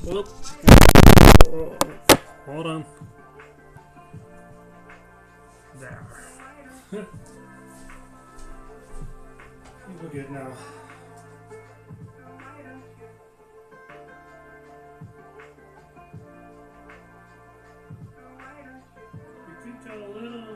Whoops. Hold on. There. I think we're good now. We could go a little.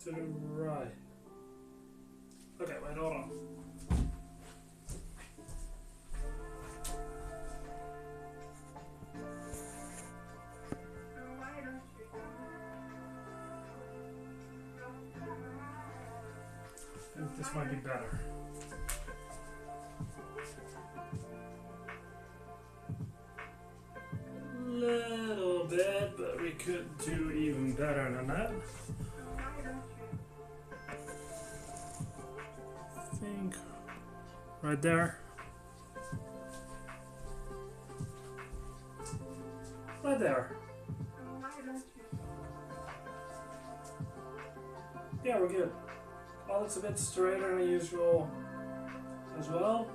To the right. Okay, wait, hold on. I think this might be better. Little bit, but we could do even better than that. I think right there. Right there. Yeah, we're good. Well, it's a bit straighter than usual as well.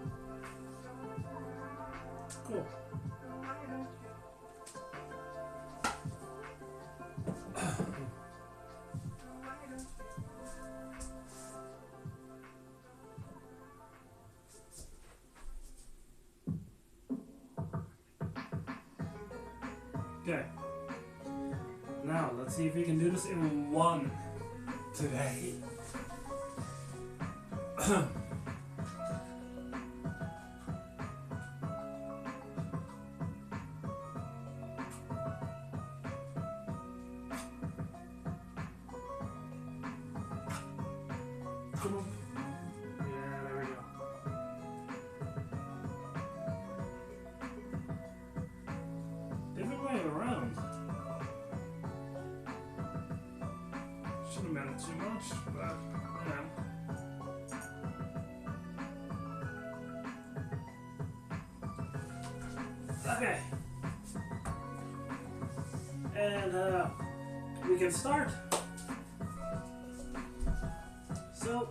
Cool. Okay. Now, let's see if we can do this in one today. Come on. Yeah, there we go. Different way around. Shouldn't have been too much, but you know. Okay. And we can start. So,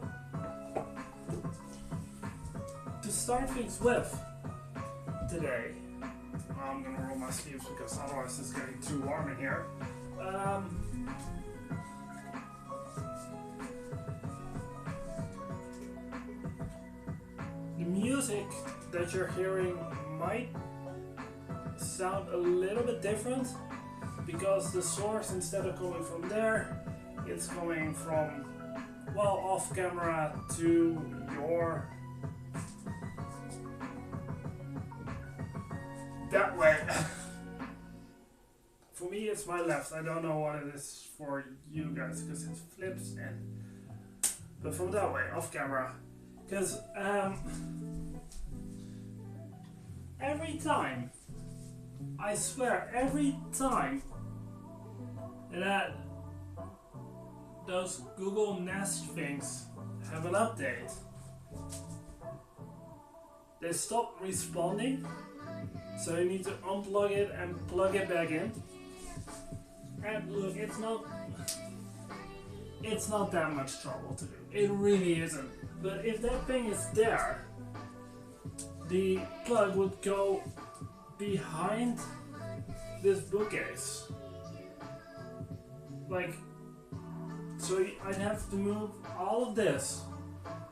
to start things with today, I'm gonna roll my sleeves because otherwise it's getting too warm in here. The music that you're hearing might sound a little bit different because the source, instead of coming from there, it's coming from, well, off camera to your that way. For me it's my left. I don't know what it is for you guys because it flips in, but from that way, off camera, because every time, I swear, every time that those Google Nest things have an update, they stop responding, so you need to unplug it and plug it back in. And look, it's not that much trouble to do. It really isn't. But if that thing is there, the plug would go behind this bookcase. Like, so I'd have to move all of this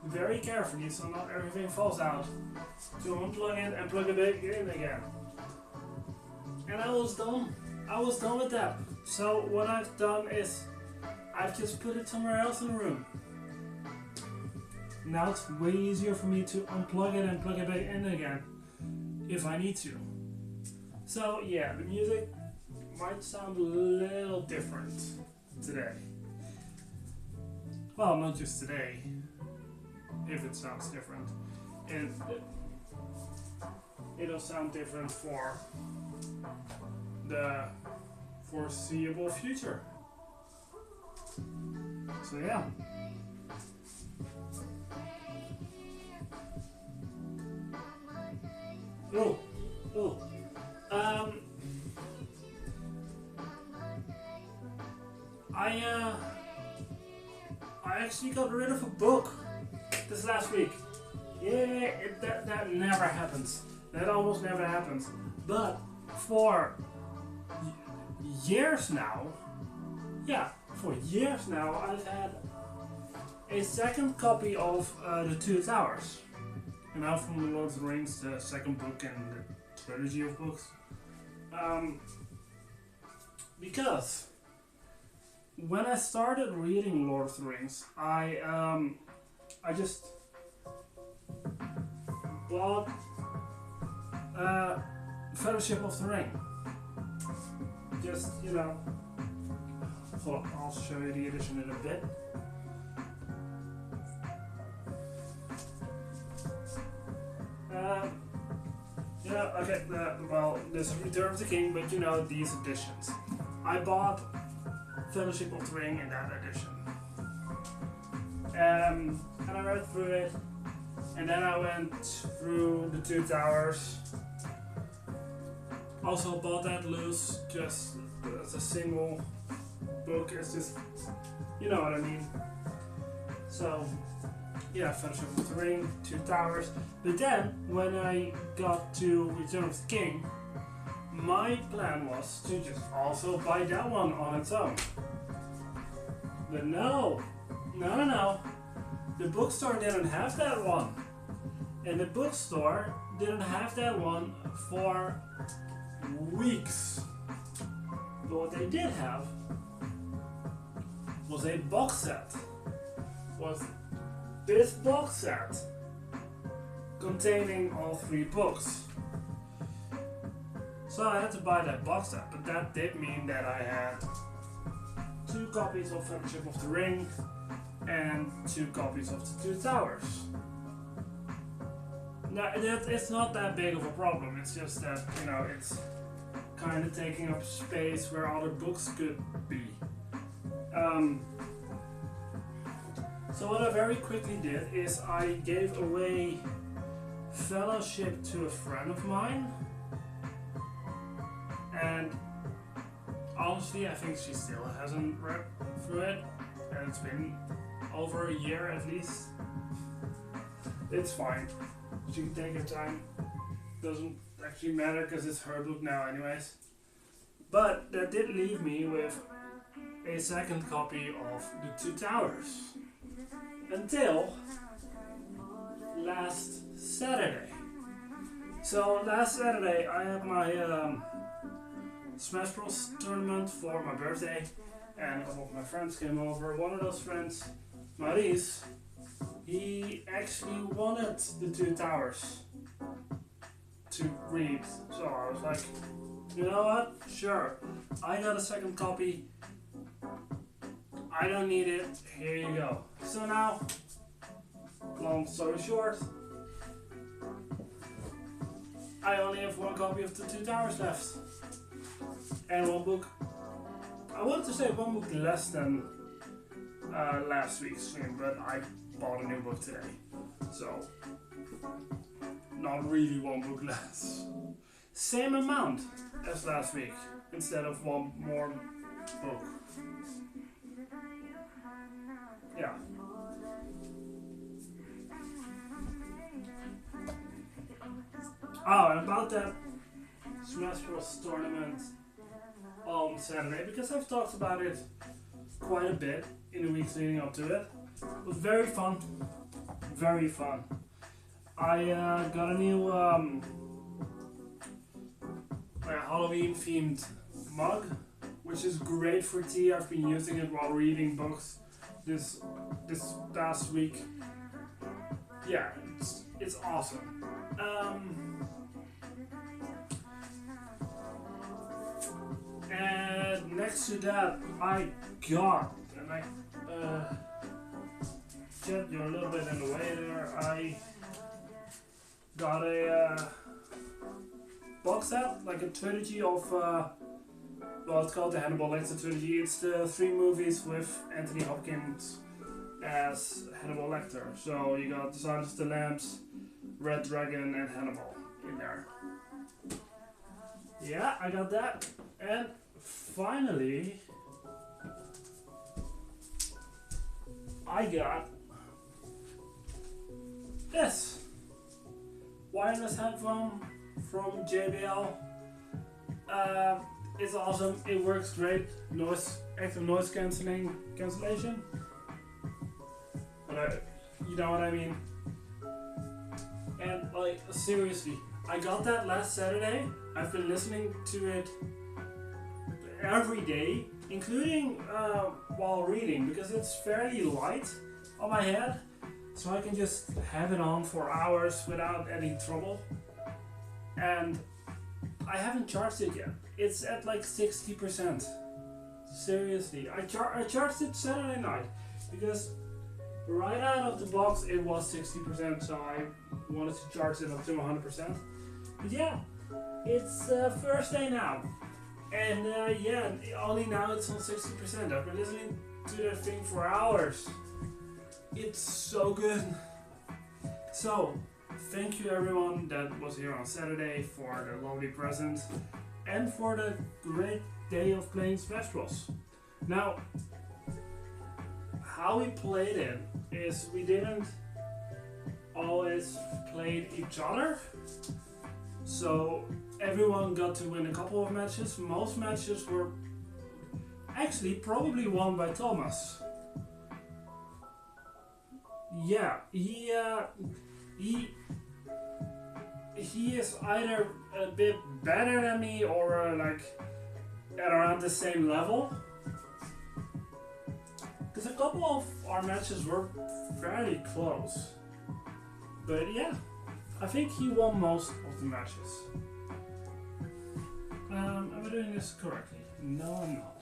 very carefully so not everything falls out, to unplug it and plug it back in again. And I was done with that. So what I've done is I've just put it somewhere else in the room. Now it's way easier for me to unplug it and plug it back in again if I need to. So yeah, the music might sound a little different today. Well, not just today, if it sounds different. And it'll sound different for the foreseeable future. So yeah. Oh. actually got rid of a book this last week. Yeah, that never happens. That almost never happens. But for years now, for years now, I've had a second copy of The Two Towers. And now from The Lord of the Rings, the second book in the trilogy of books. Because when I started reading Lord of the Rings, I just bought Fellowship of the Ring. Just, hold on, I'll show you the edition in a bit. Okay, well, this is Return of the King, but these editions. I bought Fellowship of the Ring in that edition. And I read through it, and then I went through The Two Towers. Also bought that loose, just as a single book. It's just, you know what I mean. So, yeah, Fellowship of the Ring, Two Towers. But then, when I got to Return of the King, my plan was to just also buy that one on its own. But no. The bookstore didn't have that one. And the bookstore didn't have that one for weeks. But what they did have was a box set. Was this box set containing all 3 books. So I had to buy that box set, but that did mean that I had 2 copies of Fellowship of the Ring and 2 copies of The Two Towers. Now, it's not that big of a problem, it's just that, it's kind of taking up space where other books could be. So what I very quickly did is I gave away Fellowship to a friend of mine, and honestly I think she still hasn't read through it, and it's been over a year at least. It's fine, she can take her time, doesn't actually matter because it's her book now anyways. But that did leave me with a second copy of The Two Towers until last Saturday. So last Saturday I had my Smash Bros tournament for my birthday, and a couple of my friends came over. One of those friends, Maurice, he actually wanted The Two Towers to read. So I was like, you know what? Sure. I got a second copy. I don't need it. Here you go. So now, long story short, I only have 1 copy of The Two Towers left. And 1 book. I wanted to say 1 book less than last week's stream, but I bought a new book today. So, not really 1 book less. Same amount as last week, instead of 1 more book. Yeah. Oh, and about that Smash Bros tournament on Saturday, because I've talked about it quite a bit in the weeks leading up to it. It was very fun. Very fun. I got a new Halloween themed mug, which is great for tea. I've been using it while reading books this past week. Yeah, it's awesome. And next to that, I got, and I kept you a little bit in the way there, I got a box set, like a trilogy of, well, it's called the Hannibal Lecter trilogy. It's the 3 movies with Anthony Hopkins as Hannibal Lecter. So you got Silence of the Lambs, Red Dragon, and Hannibal in there. Yeah, I got that. And finally, I got this wireless headphone from JBL. It's awesome. It works great. Active noise cancellation. But you know what I mean. And like seriously, I got that last Saturday. I've been listening to it every day, including while reading, because it's fairly light on my head, so I can just have it on for hours without any trouble. And I haven't charged it yet. It's at like 60%. Seriously, I charged it Saturday night because right out of the box it was 60%, so I wanted to charge it up to 100%. But yeah, it's first day now. And yeah, only now it's on 60%. I've been listening to that thing for hours. It's so good. So, thank you everyone that was here on Saturday for the lovely present and for the great day of playing Smash Bros. Now, how we played it is we didn't always play each other. So everyone got to win a couple of matches. Most matches were actually probably won by Thomas. Yeah, he is either a bit better than me or like at around the same level. Because a couple of our matches were fairly close. But yeah, I think he won most of the matches. Am I doing this correctly? No, I'm not.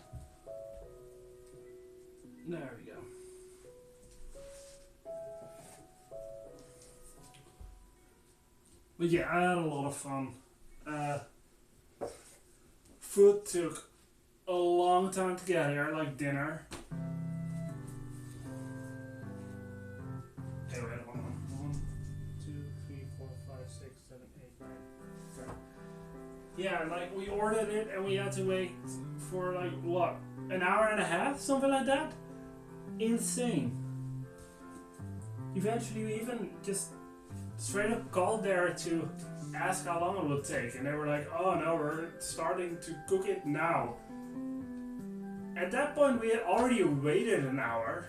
There we go. But yeah, I had a lot of fun. Food took a long time to get here, like dinner. Okay, wait, hold on. 1, 2, 3, 4, 5, 6, 7, 8, 9, 10. Yeah, like we ordered it and we had to wait for like what? An hour and a half? Something like that? Insane. Eventually we even just straight up called there to ask how long it would take, and they were like, oh no, we're starting to cook it now. At that point we had already waited an hour.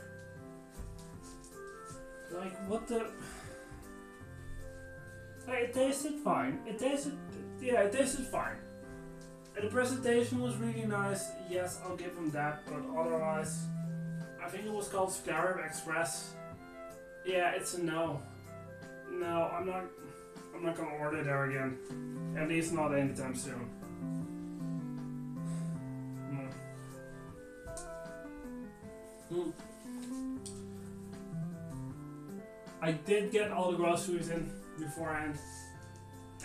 Like, what the... Like, it tasted fine. It tasted fine. And the presentation was really nice. Yes, I'll give them that, but otherwise, I think it was called Scarab Express. Yeah, it's a no. No, I'm not gonna order there again. At least not anytime soon. I did get all the groceries in beforehand,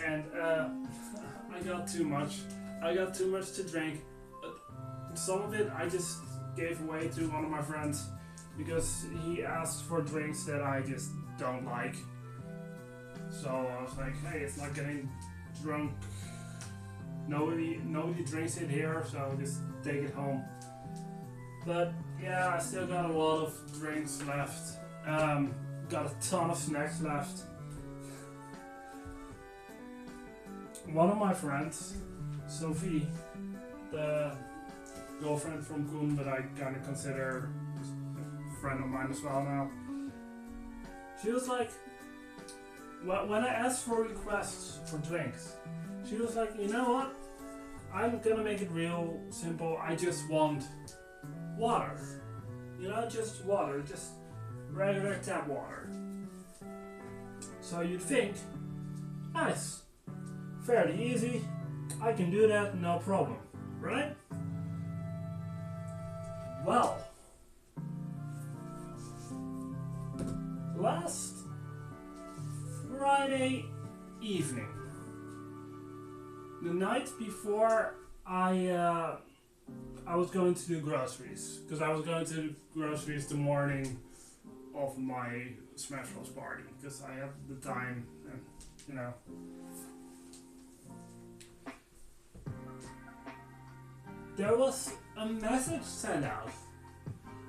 and I got too much. I got too much to drink. Some of it I just gave away to one of my friends because he asked for drinks that I just don't like. So I was like, hey, it's not getting drunk. Nobody drinks it here, so just take it home. But yeah, I still got a lot of drinks left. Got a ton of snacks left. One of my friends, Sophie, the girlfriend from Koen, but I kind of consider a friend of mine as well now. She was like, well, when I asked for requests for drinks, she was like, you know what? I'm gonna make it real simple. I just want water. You know, just water, just regular tap water. So you'd think, nice, fairly easy, I can do that, no problem, right? Well, last Friday evening, the night before I was going to do groceries, because I was going to do groceries the morning of my Smash Bros party, because I had the time and, you know. There was a message sent out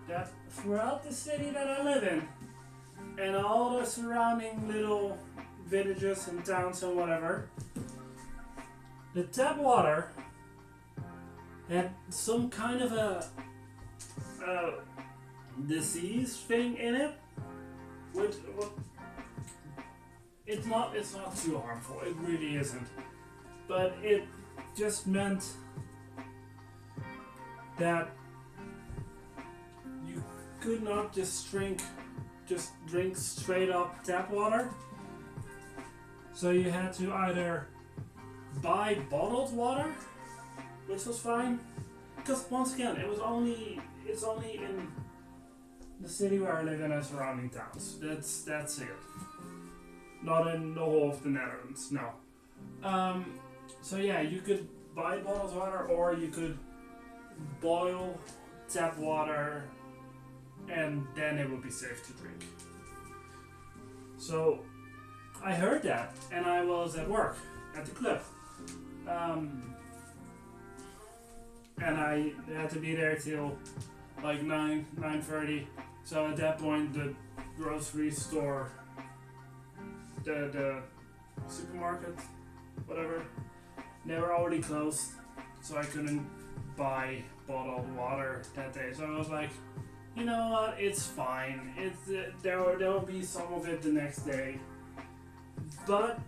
that throughout the city that I live in, and all the surrounding little villages and towns and whatever, the tap water had some kind of a disease thing in it, which it's not too harmful. It really isn't, but it just meant that you could not just drink straight up tap water. So you had to either buy bottled water, which was fine, because once again it's only in the city where I live in and surrounding towns. That's it. Not in the whole of the Netherlands, no. So yeah, you could buy bottled water or you could boil tap water and then it would be safe to drink. So I heard that and I was at work at the club. And I had to be there till like 9:30. So at that point the grocery store, the supermarket, whatever, they were already closed, so I couldn't buy bottled water that day. So I was like, you know what, it's fine. There will be some of it the next day, but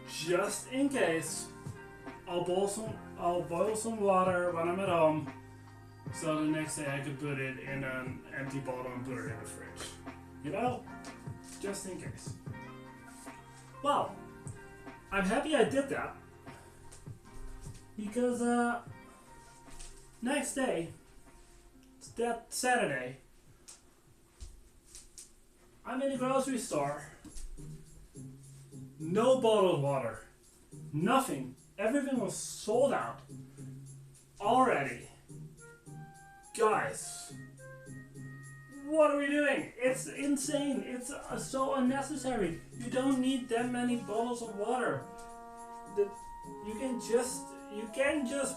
just in case, I'll boil some water when I'm at home, so the next day I could put it in an empty bottle and put it in the fridge. You know, just in case. Well, I'm happy I did that because next day, that Saturday, I'm in the grocery store. No bottled water, nothing. Everything was sold out already. Guys, what are we doing? It's insane. It's so unnecessary. You don't need that many bottles of water. You can just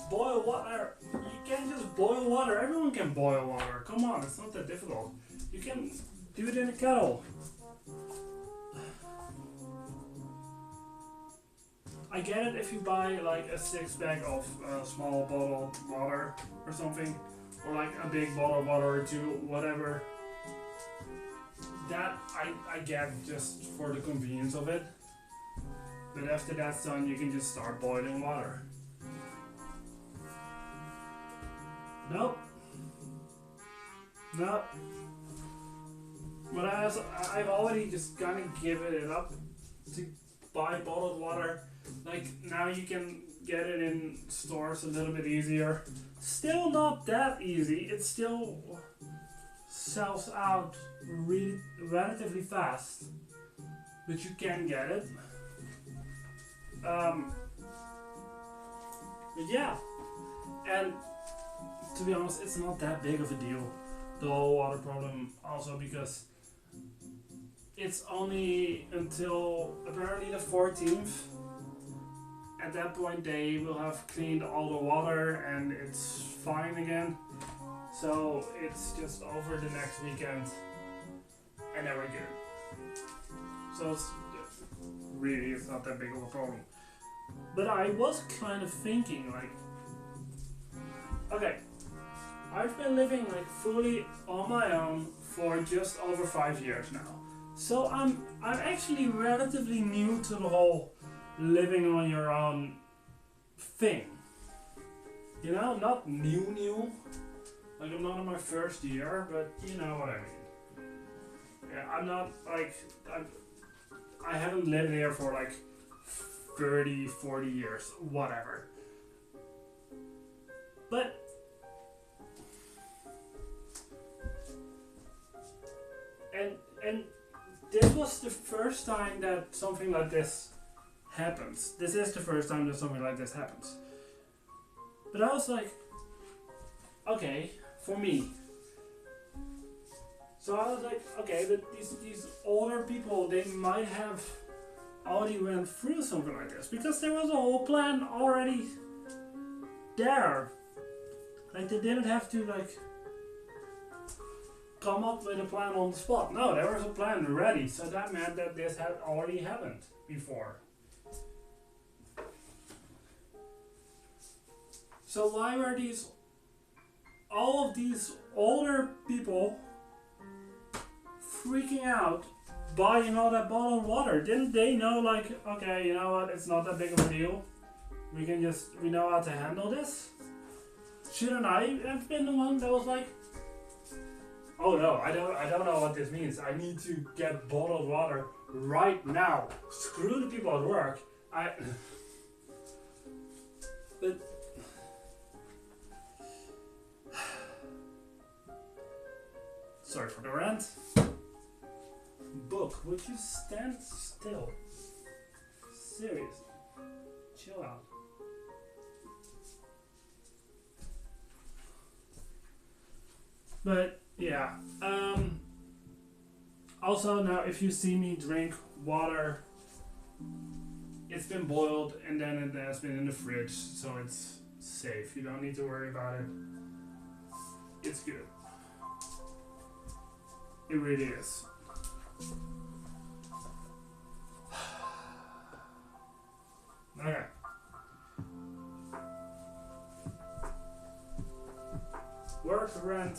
boil water. You can just boil water. Everyone can boil water. Come on, it's not that difficult. You can do it in a kettle. I get it if you buy like a 6-pack of small bottled water or something, or like a big bottle of water or two, whatever. That I get just for the convenience of it. But after that's done, you can just start boiling water. Nope. But I've already just kind of given it up to buy bottled water. Like now you can get it in stores a little bit easier. Still not that easy. It still sells out relatively fast, but you can get it. But yeah, and to be honest, it's not that big of a deal, the whole water problem, also because it's only until apparently the 14th. At that point they will have cleaned all the water and it's fine again. So it's just over the next weekend and then we're good. So it's not that big of a problem. But I was kind of thinking like, okay, I've been living like fully on my own for just over 5 years now. So I'm actually relatively new to the whole living on your own thing. You know, not new. Like I'm not in my first year, but you know what I mean. Yeah, I'm not like I haven't lived here for like 30, 40 years, whatever. But and this was the first time that something like this happens. This is the first time that something like this happens. But I was like, okay, for me. So I was like, okay, but these older people, they might have already went through something like this because there was a whole plan already there. Like they didn't have to like come up with a plan on the spot. No, there was a plan ready, so that meant that this had already happened before. So why were all of these older people freaking out buying all that bottled water? Didn't they know, like, okay, you know what, it's not that big of a deal. We know how to handle this? Shouldn't I have been the one that was like, oh no, I don't know what this means. I need to get bottled water right now. Screw the people at work. But sorry for the rant. Book, would you stand still? Seriously. Chill out. But yeah. Also now if you see me drink water, it's been boiled and then it has been in the fridge, so it's safe. You don't need to worry about it. It's good. It really is. Okay. Work rent.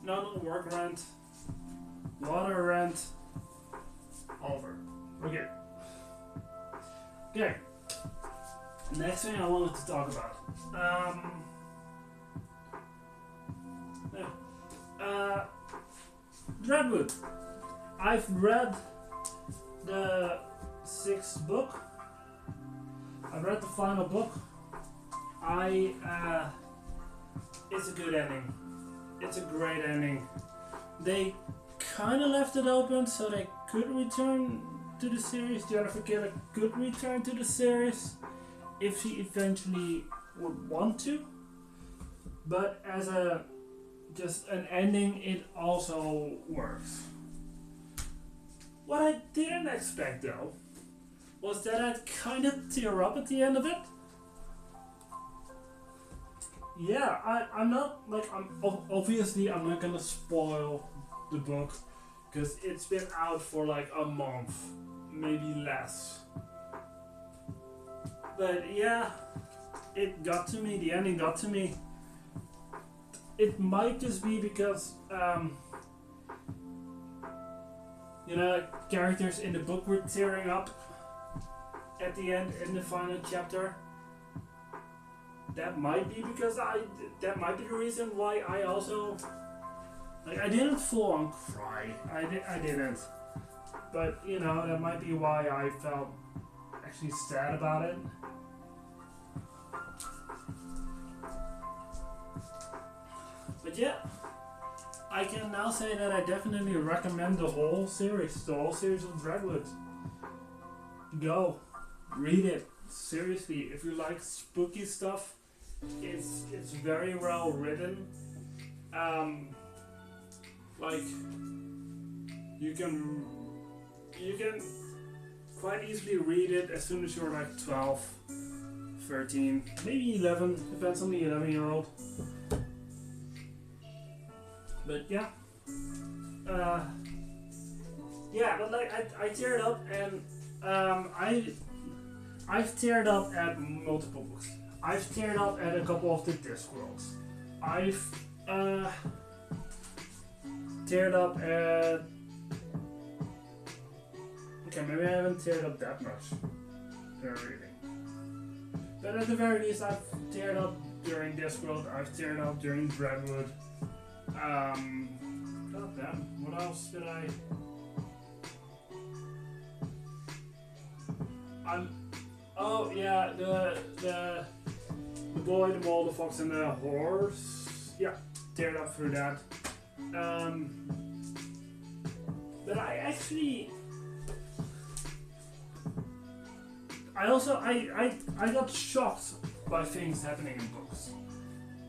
No, work rent. Water rent. Over. Okay. Okay. Next thing I wanted to talk about. Dreadwood. I've read the 6th book. I've read the final book. It's a good ending. It's a great ending. They kind of left it open so they could return to the series. Jennifer Killer could return to the series if she eventually would want to. But as just an ending, it also works. What I didn't expect though was that I'd kind of tear up at the end of it. Yeah, I'm not obviously I'm not gonna spoil the book because it's been out for like a month, maybe less. But yeah, it got to me, the ending got to me. It might just be because characters in the book were tearing up at the end in the final chapter. That might be because that might be the reason why I also I didn't full on cry. I didn't. But that might be why I felt actually sad about it. But yeah, I can now say that I definitely recommend the whole series of Dreadwood. Go, read it. Seriously, if you like spooky stuff, it's very well written. You can quite easily read it as soon as you're like 12, 13, maybe 11, depends on the 11-year-old. But yeah, but like I teared up, and I've teared up at multiple books. I've teared up at a couple of the Discworlds. I've teared up at. Okay, maybe I haven't teared up that much during reading. But at the very least, I've teared up during Discworld. I've teared up during Dreadwood. God damn, what else did I? Oh yeah, the boy, the mole, the fox, and the horse. Yeah, teared up through that. But I actually, I got shocked by things happening in books.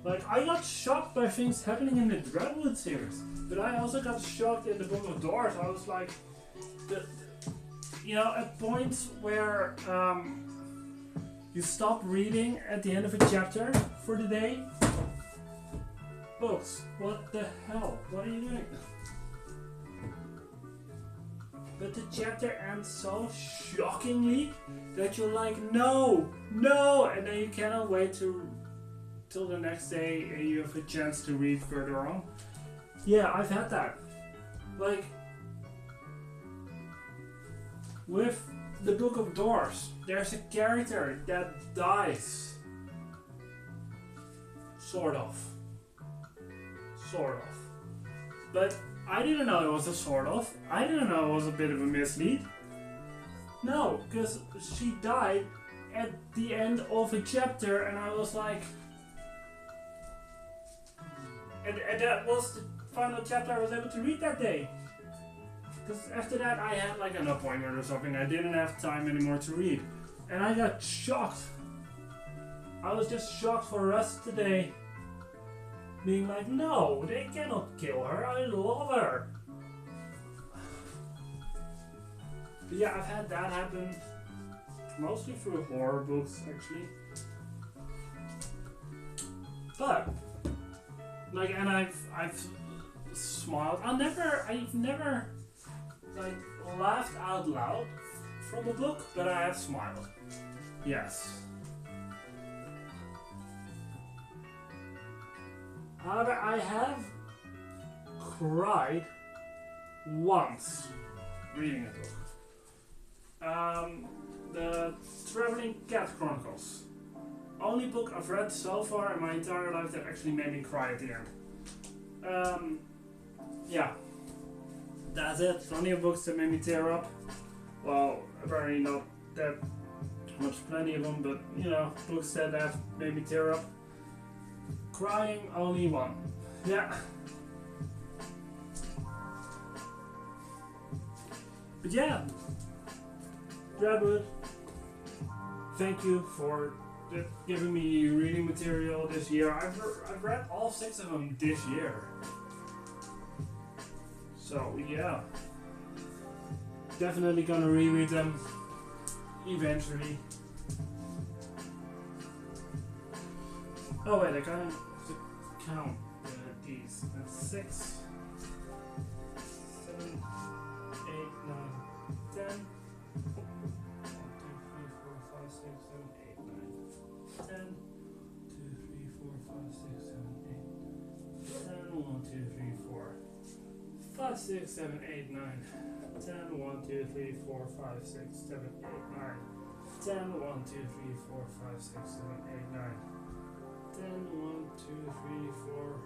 Like, I got shocked by things happening in the Dreadwood series, but I also got shocked in the Book of Doors. I was like, at points where you stop reading at the end of a chapter for the day, books. What the hell? What are you doing? But the chapter ends so shockingly that you're like, no, no, and then you cannot wait till the next day and you have a chance to read further on. Yeah, I've had that. Like, with the Book of Doors, there's a character that dies. Sort of. But I didn't know it was a sort of. I didn't know it was a bit of a mislead. No, because she died at the end of a chapter and I was like... And that was the final chapter I was able to read that day. Because after that I had like an appointment or something. I didn't have time anymore to read. And I got shocked. I was just shocked for the rest of the day. Being like, no, they cannot kill her. I love her. But yeah, I've had that happen. Mostly through horror books, actually. But, like, and I've smiled. I've never like laughed out loud from a book, but I have smiled. Yes. However, I have cried once reading a book. The Traveling Cat Chronicles. Only book I've read so far in my entire life that actually made me cry at the end. Yeah. That's it. Plenty of books that made me tear up. Well, apparently not that much, plenty of them, but you know, books that have made me tear up. Crying, only one. Yeah. But yeah, Redwood, thank you for giving me reading material this year. I've read all 6 of them this year. So yeah, definitely gonna reread them eventually. Oh wait, I kind of have to count these. That's 6, 7, 8, 9, 10. 1, 2, 3, 4, 5, 6, 7, 8, 9, 10. 2, 3, 4, 5, 6, 7, 8, 10. 1, 2, 3, 4, 5, 6, 7, 8, 9. 10. 1, 2, 3, 4, 5, 6, 7, 8, 9. 10. 1, 2, 3, 4, 5, 6, 7, 8, 9. 10, 1, 2, 3, 4,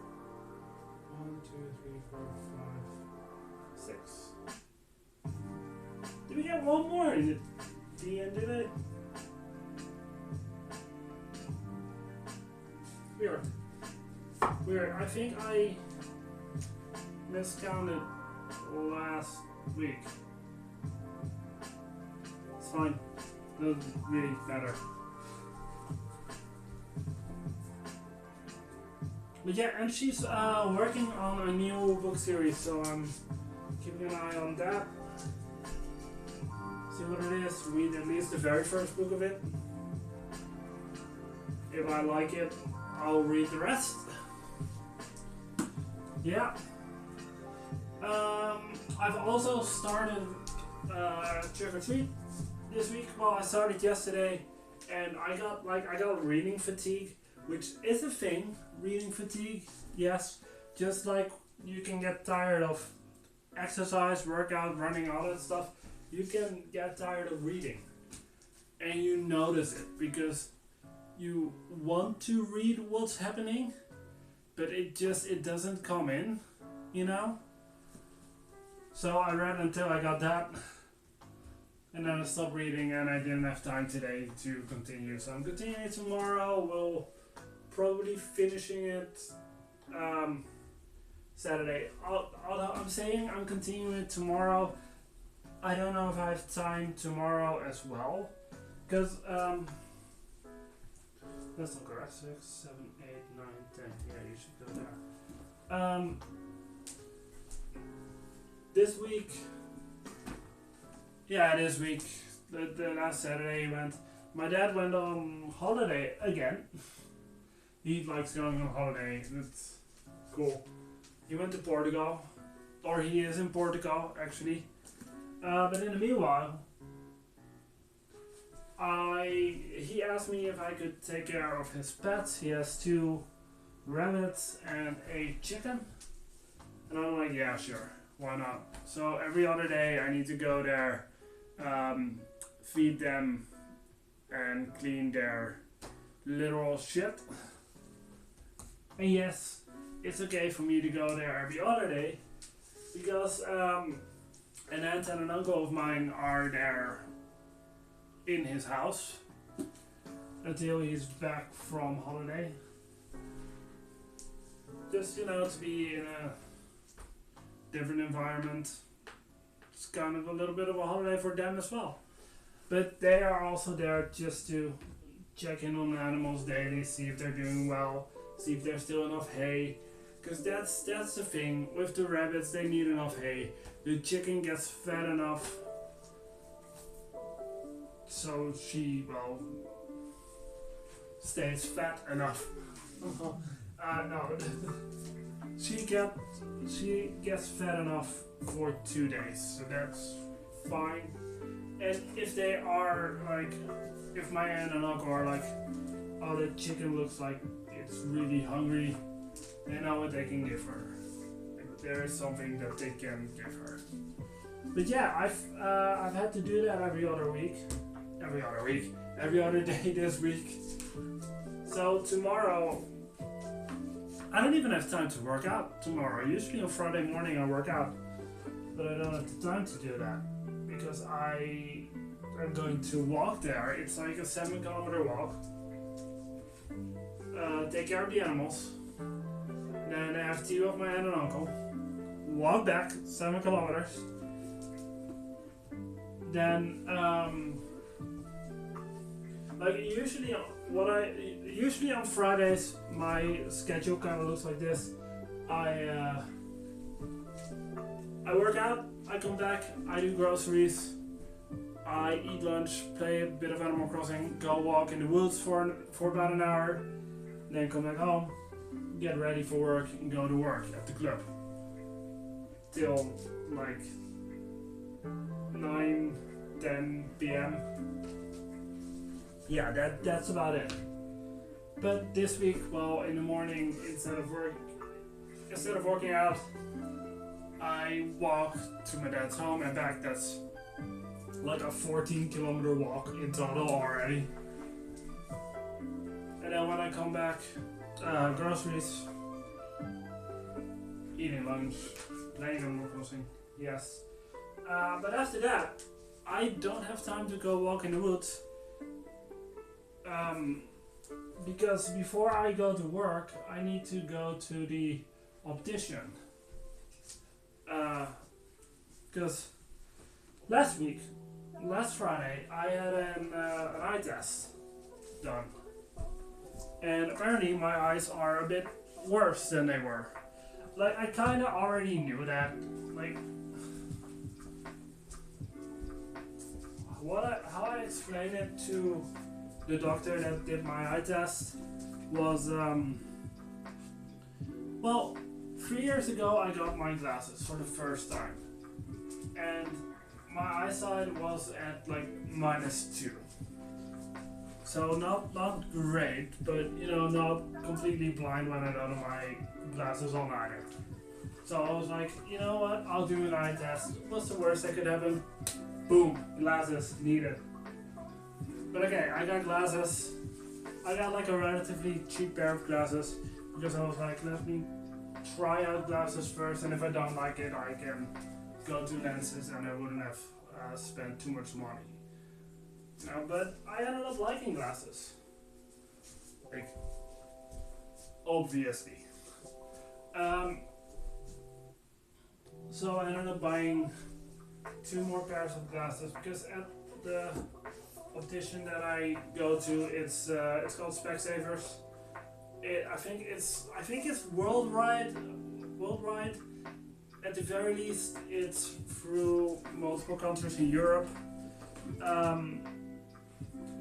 1, 2, 3, 4, 5, 6. Did we get one more in the end of it? Weird. I think I miscounted last week. It's fine. Doesn't really matter. But yeah, and she's working on a new book series, so I'm keeping an eye on that. See what it is, read at least the very first book of it. If I like it, I'll read the rest. Yeah. I've also started Trick or Treat this week. Well, I started yesterday, and I got reading fatigue, which is a thing. Reading fatigue, yes. Just like you can get tired of exercise, workout, running, all that stuff, you can get tired of reading. And you notice it because you want to read what's happening, but it doesn't come in, you know? So I read until I got that, and then I stopped reading, and I didn't have time today to continue. So I'm continuing tomorrow. We'll probably finishing it Saturday. Although I'm saying I'm continuing it tomorrow, I don't know if I have time tomorrow as well, because that's not correct. 6, 7, 8, 9, 10. Yeah, you should go there. This week, this week, the last Saturday my dad went on holiday again. He likes going on holiday. Cool. He went to Portugal, or he is in Portugal actually. But in the meanwhile, he asked me if I could take care of his pets. He has 2 rabbits and a chicken, and I'm like, yeah, sure, why not? So every other day I need to go there, feed them, and clean their literal shit. And yes, it's okay for me to go there every other day because an aunt and an uncle of mine are there in his house until he's back from holiday. Just, to be in a different environment. It's kind of a little bit of a holiday for them as well. But they are also there just to check in on the animals daily, see if they're doing well, see if there's still enough hay. Because that's the thing, with the rabbits they need enough hay. The chicken gets fed enough, so she, stays fat enough. No, she gets fed enough for 2 days, so that's fine. And if they are if my aunt and uncle are like, oh, the chicken looks like it's really hungry, they know what they can give her. There is something that they can give her. But yeah, I've had to do that every other day this week. So tomorrow, I don't even have time to work out tomorrow. Usually on Friday morning I work out, but I don't have the time to do that because I am going to walk there. It's like a 7-kilometer walk. Take care of the animals. Then I have tea with my aunt and uncle. Walk back 7 kilometers. Then, usually on Fridays, my schedule kind of looks like this. I work out, I come back, I do groceries, I eat lunch, play a bit of Animal Crossing, go walk in the woods for about an hour, then come back home, get ready for work, and go to work at the club till like 9-10 p.m. Yeah, that's about it. But this week, in the morning, instead of working out, I walk to my dad's home and back. That's like a 14-kilometer walk in total already. And then when I come back, groceries, eating lunch, playing Animal Crossing, yes. But after that, I don't have time to go walk in the woods. Because before I go to work, I need to go to the optician. Because last Friday, I had an eye test done. And apparently my eyes are a bit worse than they were. Like, I kind of already knew that. Like, how I explained it to the doctor that did my eye test was, 3 years ago I got my glasses for the first time. And my eyesight was at like -2. So not great, but not completely blind when I don't have my glasses on either. So I was like, you know what, I'll do an eye test. What's the worst that could happen? Boom, glasses needed. But okay, I got glasses. I got like a relatively cheap pair of glasses because I was like, let me try out glasses first, and if I don't like it, I can go to lenses and I wouldn't have spent too much money. But I ended up liking glasses. Like, obviously. So I ended up buying 2 more pairs of glasses because at the optician that I go to, it's called Specsavers. I think it's worldwide. At the very least, it's through multiple countries in Europe.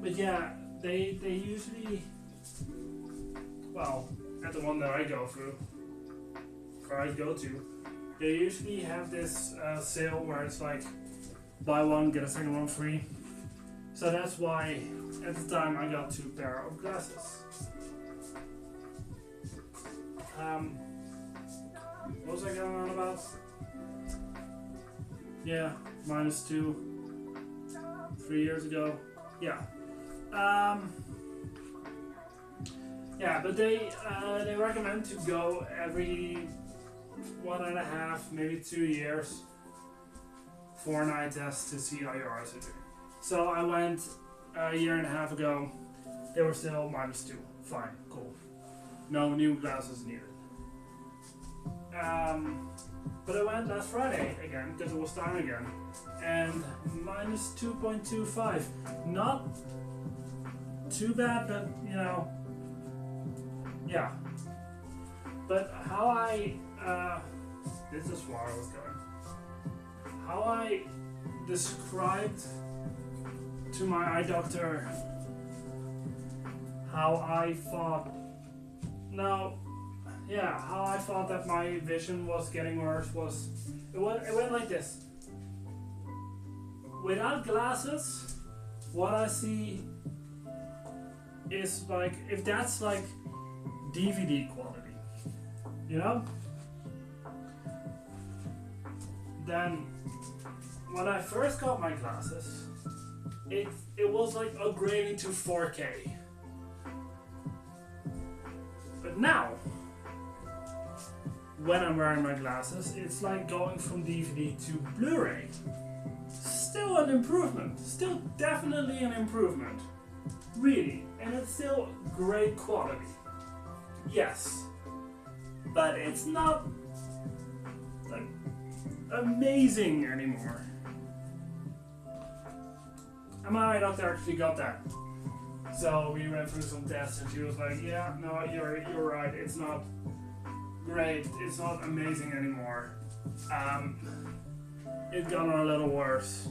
But yeah, they usually, at the one that I go through, where I go to, they usually have this sale where it's like buy one get a second one free. So that's why at the time I got 2 pair of glasses. What was I going on about? Yeah, -2, 3 years ago. Yeah. Yeah, but they recommend to go every 1.5, maybe 2 years for an eye test to see how your eyes are doing. So I went a year and a half ago. They were still -2. Fine, cool. No new glasses needed. But I went last Friday again because it was time again, and -2.25. Not too bad, but you know, yeah. But how I this is where I was going. How I described to my eye doctor how I thought how I thought that my vision was getting worse was it went like this. Without glasses, what I see is like, if that's like DVD quality, you know? Then when I first got my glasses, it was like upgrading to 4K. But now, when I'm wearing my glasses, it's like going from DVD to Blu-ray. Still an improvement. Still definitely an improvement. Really. And it's still great quality. Yes. But it's not like amazing anymore. And my doctor actually got that. So we went through some tests and she was like, yeah, no, you're right, it's not great, it's not amazing anymore. It's gotten a little worse.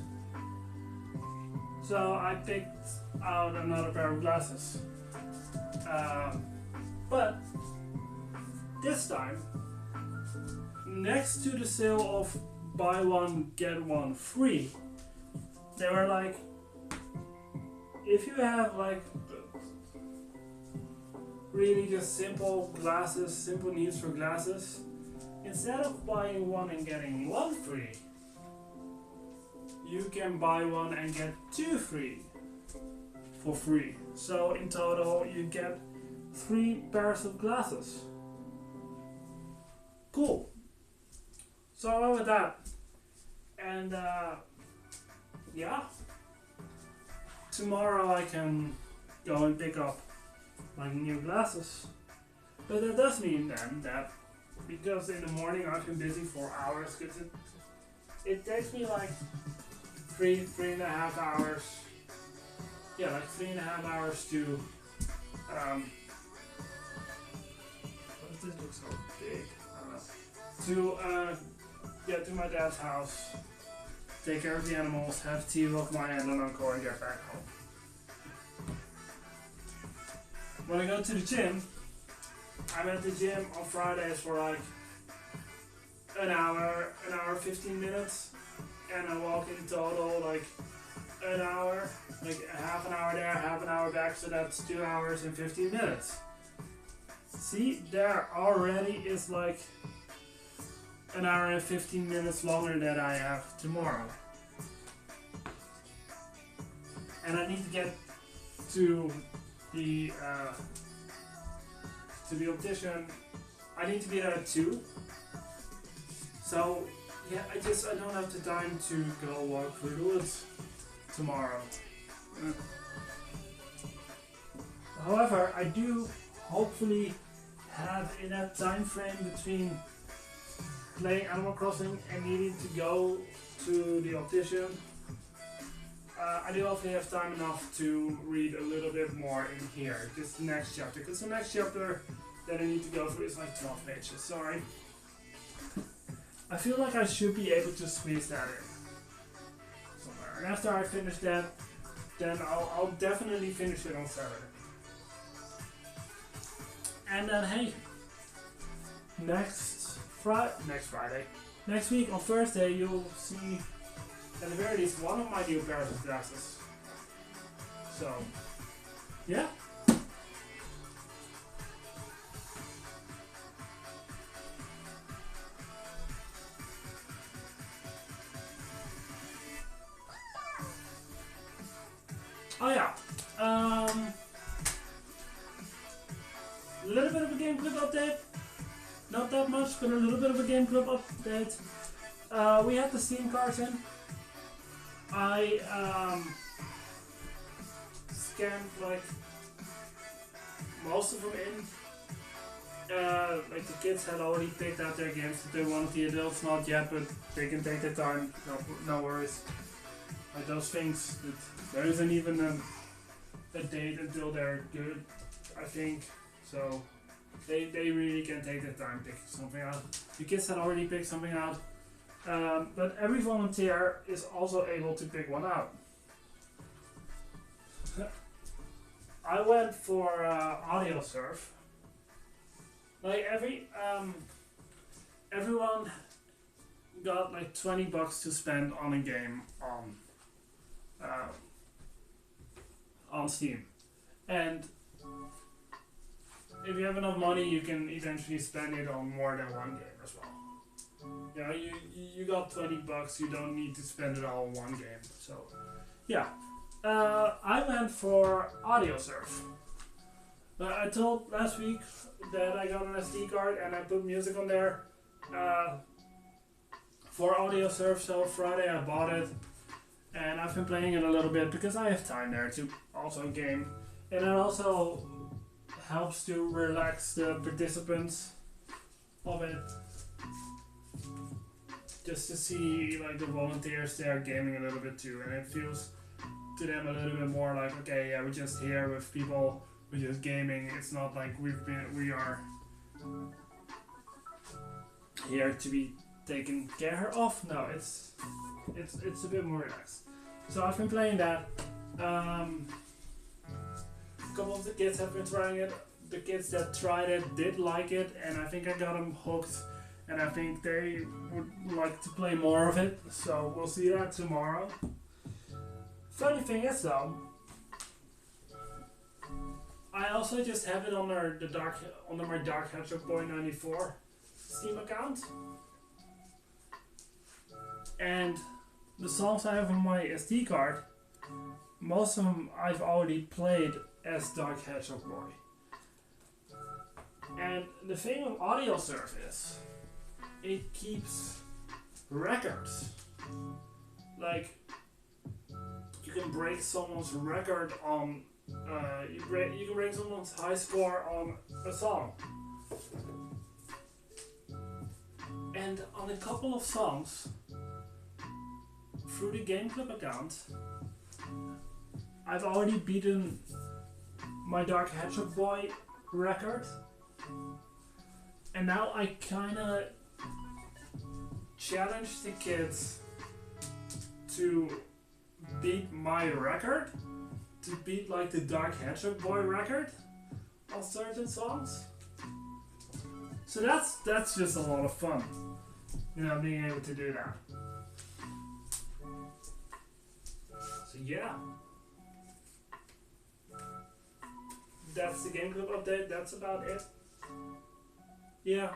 So I picked out another pair of glasses. But this time, next to the sale of buy one get one free, they were like, if you have like really just simple glasses, simple needs for glasses, instead of buying one and getting one free, you can buy one and get 2 free for free. So in total you get 3 pairs of glasses. Cool. So I went with that. And yeah. Tomorrow I can go and pick up my new glasses. But that does mean then that, because in the morning I've been busy for hours, because it takes me like 3.5 hours. Yeah, like 3.5 hours to what does this look so big? I don't know. To get to my dad's house, take care of the animals, have tea with my aunt and uncle, and get back home. When I go to the gym, I'm at the gym on Fridays for like an hour, 15 minutes, and I walk in total like an hour, like half an hour there, half an hour back, so that's 2 hours and 15 minutes. See, there already is like an hour and 15 minutes longer than I have tomorrow. And I need to get to the optician. I need to be there at 2. So yeah, I don't have the time to go walk through the woods tomorrow. However, I do hopefully have in that time frame between playing Animal Crossing and needing to go to the optician, I do hopefully have time enough to read a little bit more in here, just the next chapter, because the next chapter that I need to go through is like 12 pages, so I feel like I should be able to squeeze that in somewhere. And after I finish that, then I'll definitely finish it on Saturday. And then hey, next next Friday. Next week on Thursday you'll see at the very least one of my new pairs of glasses. So, yeah. Oh yeah. A little bit of a Game Club update. Not that much, but a little bit of a Game Club update. We had the Steam cards in. I scanned like most of them in. Like the kids had already picked out their games that they wanted. The adults not yet, but they can take their time. No worries. Like those things, there isn't even a date until they're good, I think. So they really can take their time picking something out. The kids had already picked something out. But every volunteer is also able to pick one out. I went for AudioSurf. Like everyone got like $20 to spend on a game on Steam, and if you have enough money, you can eventually spend it on more than one game as well. You know, you got $20, you don't need to spend it all on one game. So, yeah. I went for AudioSurf. I told last week that I got an SD card and I put music on there for AudioSurf. So Friday I bought it and I've been playing it a little bit because I have time there to also game. And it also helps to relax the participants of it. Just to see like the volunteers there gaming a little bit too, and it feels to them a little bit more like, okay, yeah, we're just here with people, we're just gaming. It's not like we are here to be taken care of. No, it's a bit more relaxed. So I've been playing that. A couple of the kids have been trying it. The kids that tried it did like it, and I think I got them hooked. And I think they would like to play more of it, so we'll see that tomorrow. Funny thing is though, I also just have it under my Dark Hedgehog Boy 94 Steam account. And the songs I have on my SD card, most of them I've already played as Dark Hedgehog Boy. And the thing with AudioSurf is, it keeps records. Like, you can break someone's record on, you can break someone's high score on a song. And on a couple of songs, through the Game Club account, I've already beaten my Dark Hedgehog Boy record. And now I kinda challenge the kids to beat my record, to beat like the Dark Hedgehog Boy record on certain songs. So that's just a lot of fun, you know, being able to do that. So yeah, that's the Game Club update. That's about it. Yeah,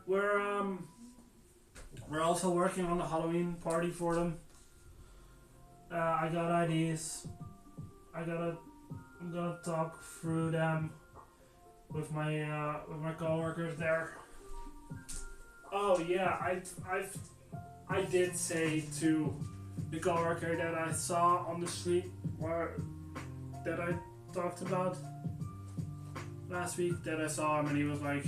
we're also working on the Halloween party for them. I got ideas. I'm gonna talk through them with my coworkers there. Oh yeah, I did say to the coworker that I saw on the street that I talked about last week, that I saw him and he was like,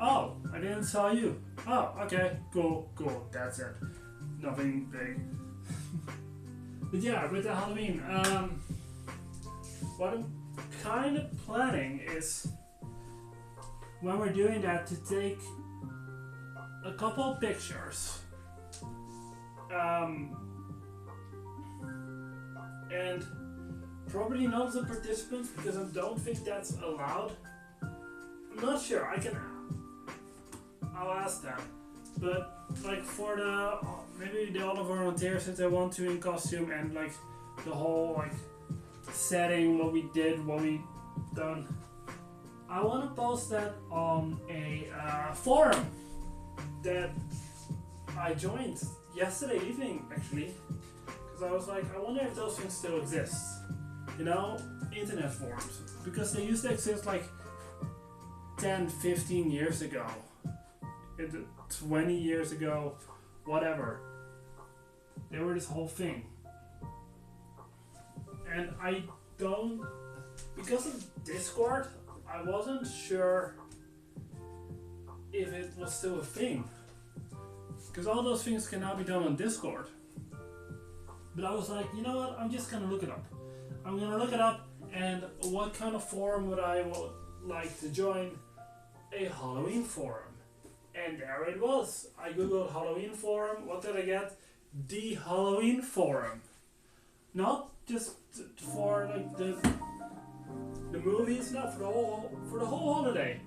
"Oh, I didn't saw you. Oh, okay, cool, that's it. Nothing big." But yeah, with the Halloween, what I'm kind of planning is, when we're doing that, to take a couple of pictures. And probably not the participants, because I don't think that's allowed. I'm not sure. I'll ask them. But like for the maybe the other volunteers if they want to in costume and like the whole like setting, what we did, what we done. I want to post that on a forum that I joined yesterday evening actually, because I was like, I wonder if those things still exist. You know, internet forums, because they used to exist like 10, 15 years ago, 20 years ago, whatever. They were this whole thing. And I don't, because of Discord, I wasn't sure if it was still a thing. Because all those things can now be done on Discord. But I was like, you know what, I'm just gonna look it up. I'm gonna look it up, and what kind of forum would I like to join? A Halloween forum. And there it was. I googled Halloween forum. What did I get? The Halloween forum. Not just for like the movies, not for the whole holiday.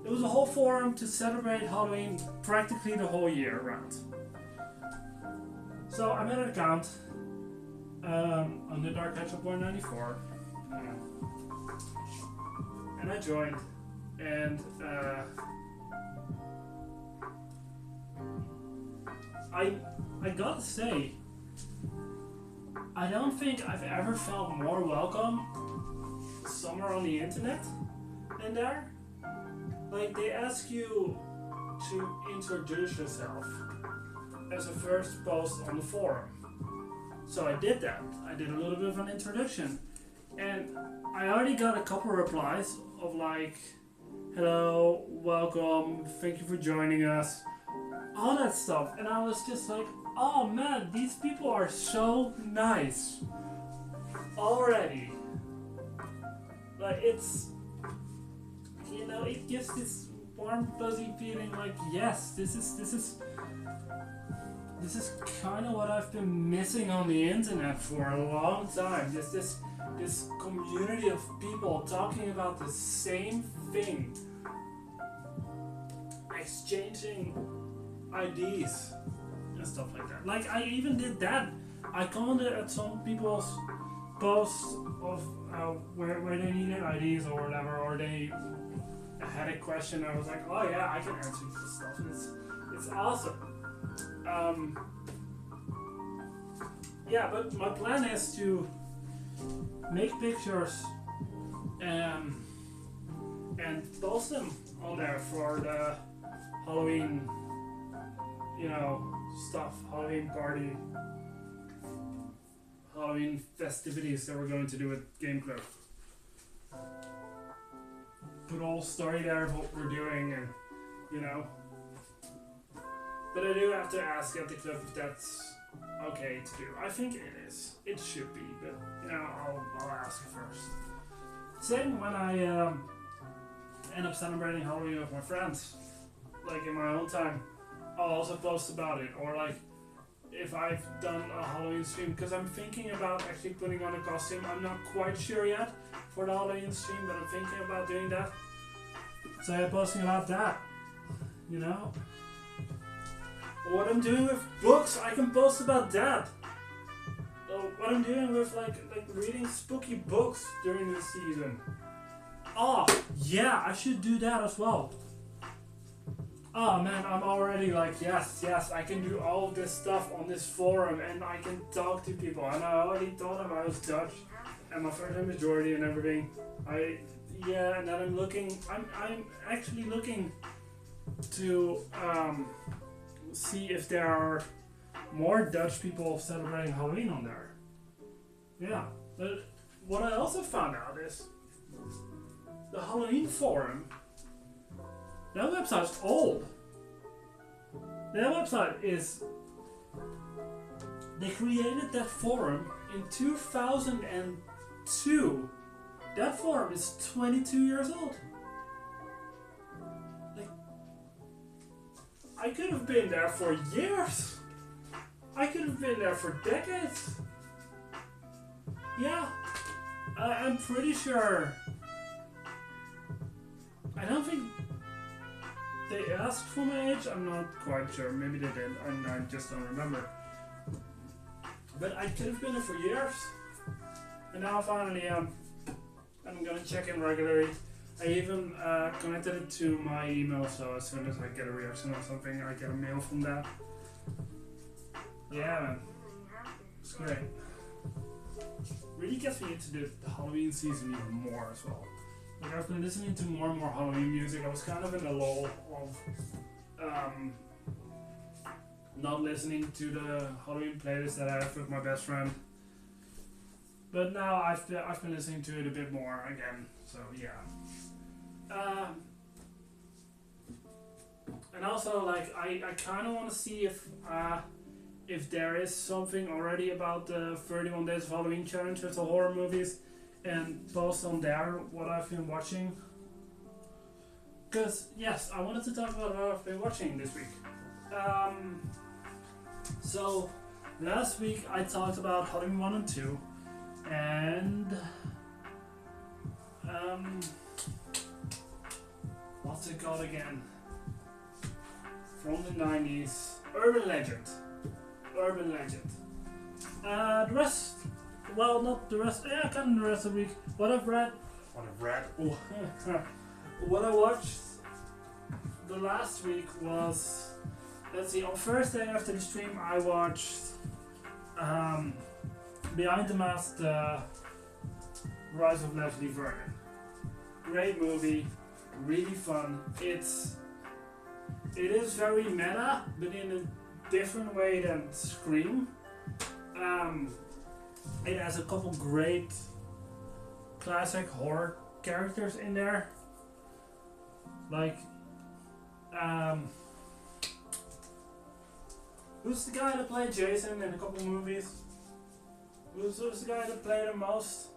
It was a whole forum to celebrate Halloween practically the whole year round. So I made an account on the Dark Hedgehog 194, and I joined, and I gotta say, I don't think I've ever felt more welcome somewhere on the internet than there. Like, they ask you to introduce yourself as a first post on the forum. So I did that. I did a little bit of an introduction. And I already got a couple replies of like, hello, welcome, thank you for joining us, all that stuff. And I was just like, oh man, these people are so nice already. Like, it's, you know, it gives this warm fuzzy feeling like, yes, this is kind of what I've been missing on the internet for a long time. Just this community of people talking about the same thing, exchanging IDs and stuff like that. Like, I even did that. I commented at some people's posts of where they needed IDs or whatever, or they had a question. I was like, oh yeah, I can answer this stuff. It's awesome. Yeah, but my plan is to make pictures and post them on there for the Halloween, you know, stuff, Halloween party, Halloween festivities that we're going to do with Game Club. Put a whole story there of what we're doing, and you know. But I do have to ask at the club if that's okay to do. I think it is. It should be, but you know, I'll ask first. Same when I end up celebrating Halloween with my friends, like in my own time, I'll also post about it. Or like if I've done a Halloween stream, because I'm thinking about actually putting on a costume. I'm not quite sure yet for the Halloween stream, but I'm thinking about doing that. So I'm posting about that, you know. What I'm doing with books, I can post about that. What I'm doing with like reading spooky books during this season. Oh yeah, I should do that as well. Oh man, I'm already like, yes, I can do all of this stuff on this forum, and I can talk to people. And I already told them I was Dutch, and my first name is Jordy and everything. And then I'm actually looking to see if there are more Dutch people celebrating Halloween on there. Yeah, but what I also found out is the Halloween forum, that website's old. That website is, they created that forum in 2002. That forum is 22 years old. I could have been there for years. I could have been there for decades. Yeah, I'm pretty sure. I don't think they asked for my age? I'm not quite sure. Maybe they did, and I just don't remember. But I could have been there for years, and now finally I'm gonna check in regularly. I even connected it to my email, so as soon as I get a reaction or something, I get a mail from that. Yeah, man, it's great. Really gets me into the Halloween season even more as well. Like I've been listening to more and more Halloween music. I was kind of in a lull of not listening to the Halloween playlist that I have with my best friend. But now I've been listening to it a bit more again. So yeah. And also like I kind of want to see if there is something already about the 31 Days of Halloween challenge with the horror movies, and post on there what I've been watching. Because, yes, I wanted to talk about what I've been watching this week. So, last week I talked about Halloween 1 and 2, and what's it called again? From the 90s, Urban Legend. The rest, well, not the rest, yeah, kind of the rest of the week. What I've read, oh, what I watched the last week was, let's see, on Thursday after the stream I watched Behind the Mask, The Rise of Leslie Vernon. Great movie, really fun. It is very meta, but in a different way than Scream. It has a couple great classic horror characters in there. Like, who's the guy that played Jason in a couple movies? Who's the guy that played him most?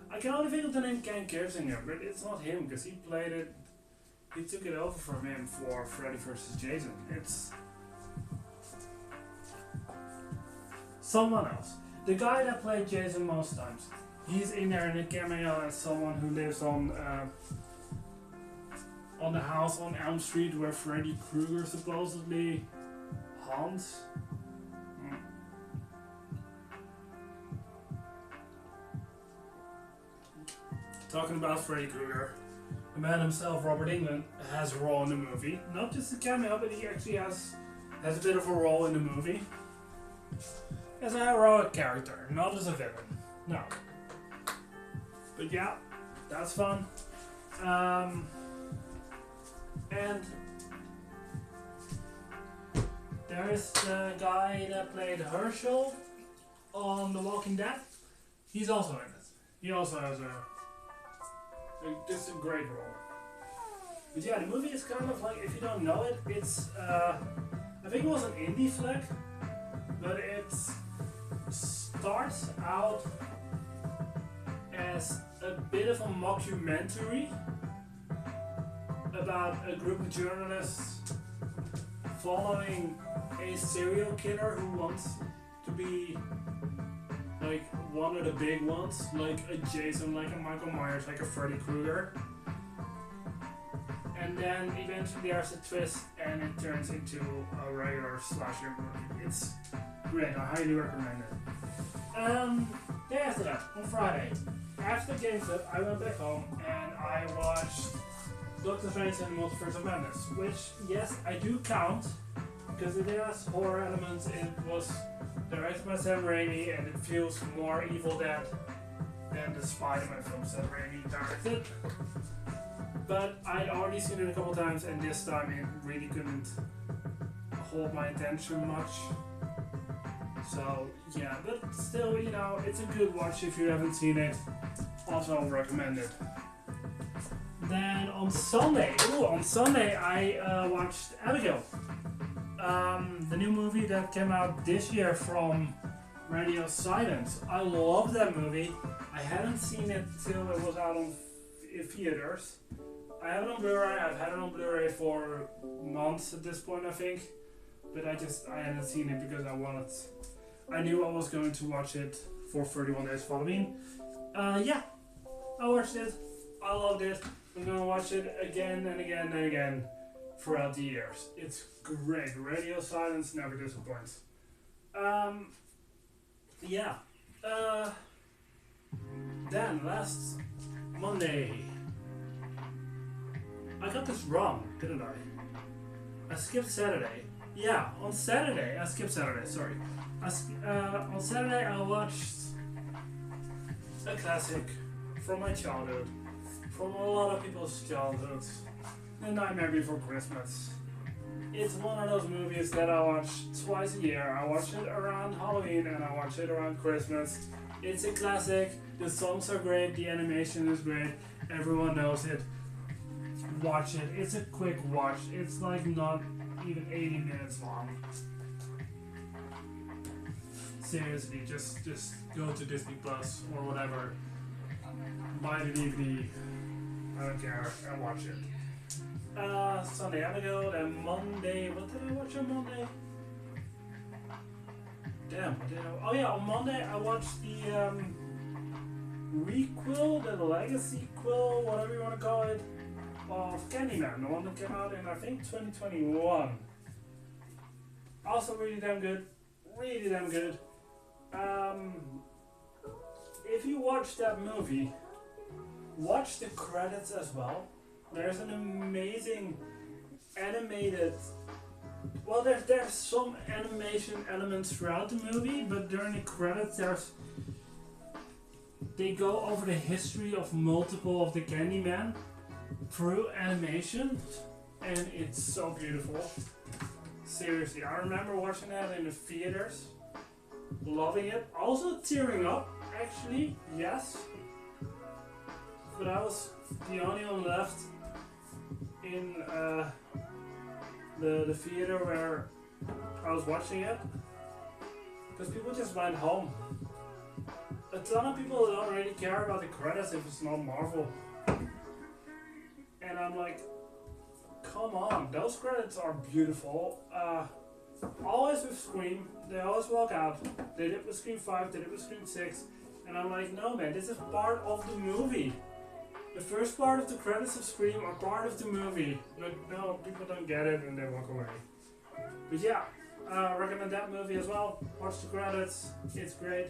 I can only think of the name Ken Kirzinger, but it's not him because he played it. He took it over from him for Freddy vs. Jason. It's someone else. The guy that played Jason most times. He's in there in a cameo as someone who lives on the house on Elm Street where Freddy Krueger supposedly haunts. Talking about Freddy Krueger, the man himself, Robert Englund, has a role in the movie. Not just a cameo, but he actually has a bit of a role in the movie. As a heroic character, not as a villain. No. But yeah, that's fun. And there is the guy that played Herschel on The Walking Dead. He's also in it. He also has just a great role. But yeah, the movie is kind of like, if you don't know it, it's I think it was an indie flick, but it starts out as a bit of a mockumentary about a group of journalists following a serial killer who wants to be like one of the big ones, like a Jason, like a Michael Myers, like a Freddy Krueger. And then eventually there's a twist and it turns into a regular slasher movie. It's great, I highly recommend it. Day after that, on Friday, after Game Club, I went back home and I watched Doctor Strange and the Multiverse of Madness, which, yes, I do count, because it has horror elements. It was directed by Sam Raimi and it feels more Evil Dead than the Spider-Man films that Raimi directed. But I'd already seen it a couple times and this time it really couldn't hold my attention much. So yeah, but still, you know, it's a good watch if you haven't seen it. Also, I'll recommend it. Then on Sunday I watched Abigail. The new movie that came out this year from Radio Silence. I love that movie. I hadn't seen it till it was out on theaters. I have it on Blu-ray. I've had it on Blu-ray for months at this point, I think. But I hadn't seen it because I knew I was going to watch it for 31 Days of Halloween. Yeah, I watched it. I loved it. I'm gonna watch it again and again and again throughout the years. It's great. Radio silence never disappoints. Yeah. Then last Monday, I got this wrong, didn't I? I skipped Saturday. Yeah, on Saturday I skipped Saturday. Sorry. On Saturday I watched a classic from my childhood, from a lot of people's childhoods, The Nightmare Before Christmas. It's one of those movies that I watch twice a year. I watch it around Halloween and I watch it around Christmas. It's a classic. The songs are great. The animation is great. Everyone knows it. Watch it. It's a quick watch. It's like not even 80 minutes long. Seriously, just go to Disney Plus or whatever. Buy the DVD. I don't care. And watch it. Sunday I go, then Monday, what did I watch on Monday? Damn, what did I, oh yeah, on Monday I watched the requel, the legacy quill, whatever you want to call it, of Candyman, the one that came out in I think 2021. Also really damn good, really damn good. If you watch that movie, watch the credits as well. There's an amazing animated. Well, there's some animation elements throughout the movie, but during the credits, they go over the history of multiple of the Candyman through animation, and it's so beautiful. Seriously, I remember watching that in the theaters, loving it, also tearing up. Actually, yes, but I was the only one left in the theater where I was watching it, because people just went home. A ton of people don't really care about the credits if it's not Marvel, and I'm like, come on, those credits are beautiful. Always with Scream, they always walk out. They did it with Scream 5, they did it with Scream 6, and I'm like, no man, this is part of the movie. The first part of the credits of Scream are part of the movie, but no, people don't get it and they walk away. But yeah, recommend that movie as well. Watch the credits, it's great.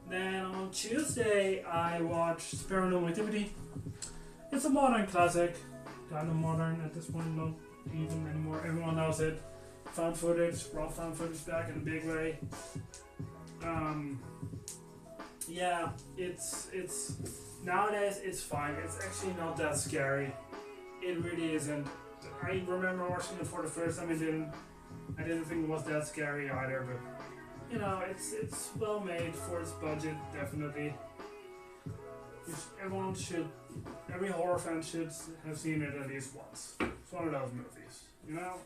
Then on Tuesday I watched Paranormal Activity. It's a modern classic, kind of modern at this point, not even anymore. Everyone knows it. Found footage, brought found footage back in a big way. Yeah, it's nowadays it's fine. It's actually not that scary. It really isn't. I remember watching it for the first time. I didn't think it was that scary either. But you know, it's well made for its budget, definitely. Every horror fan should have seen it at least once. It's one of those movies, you know.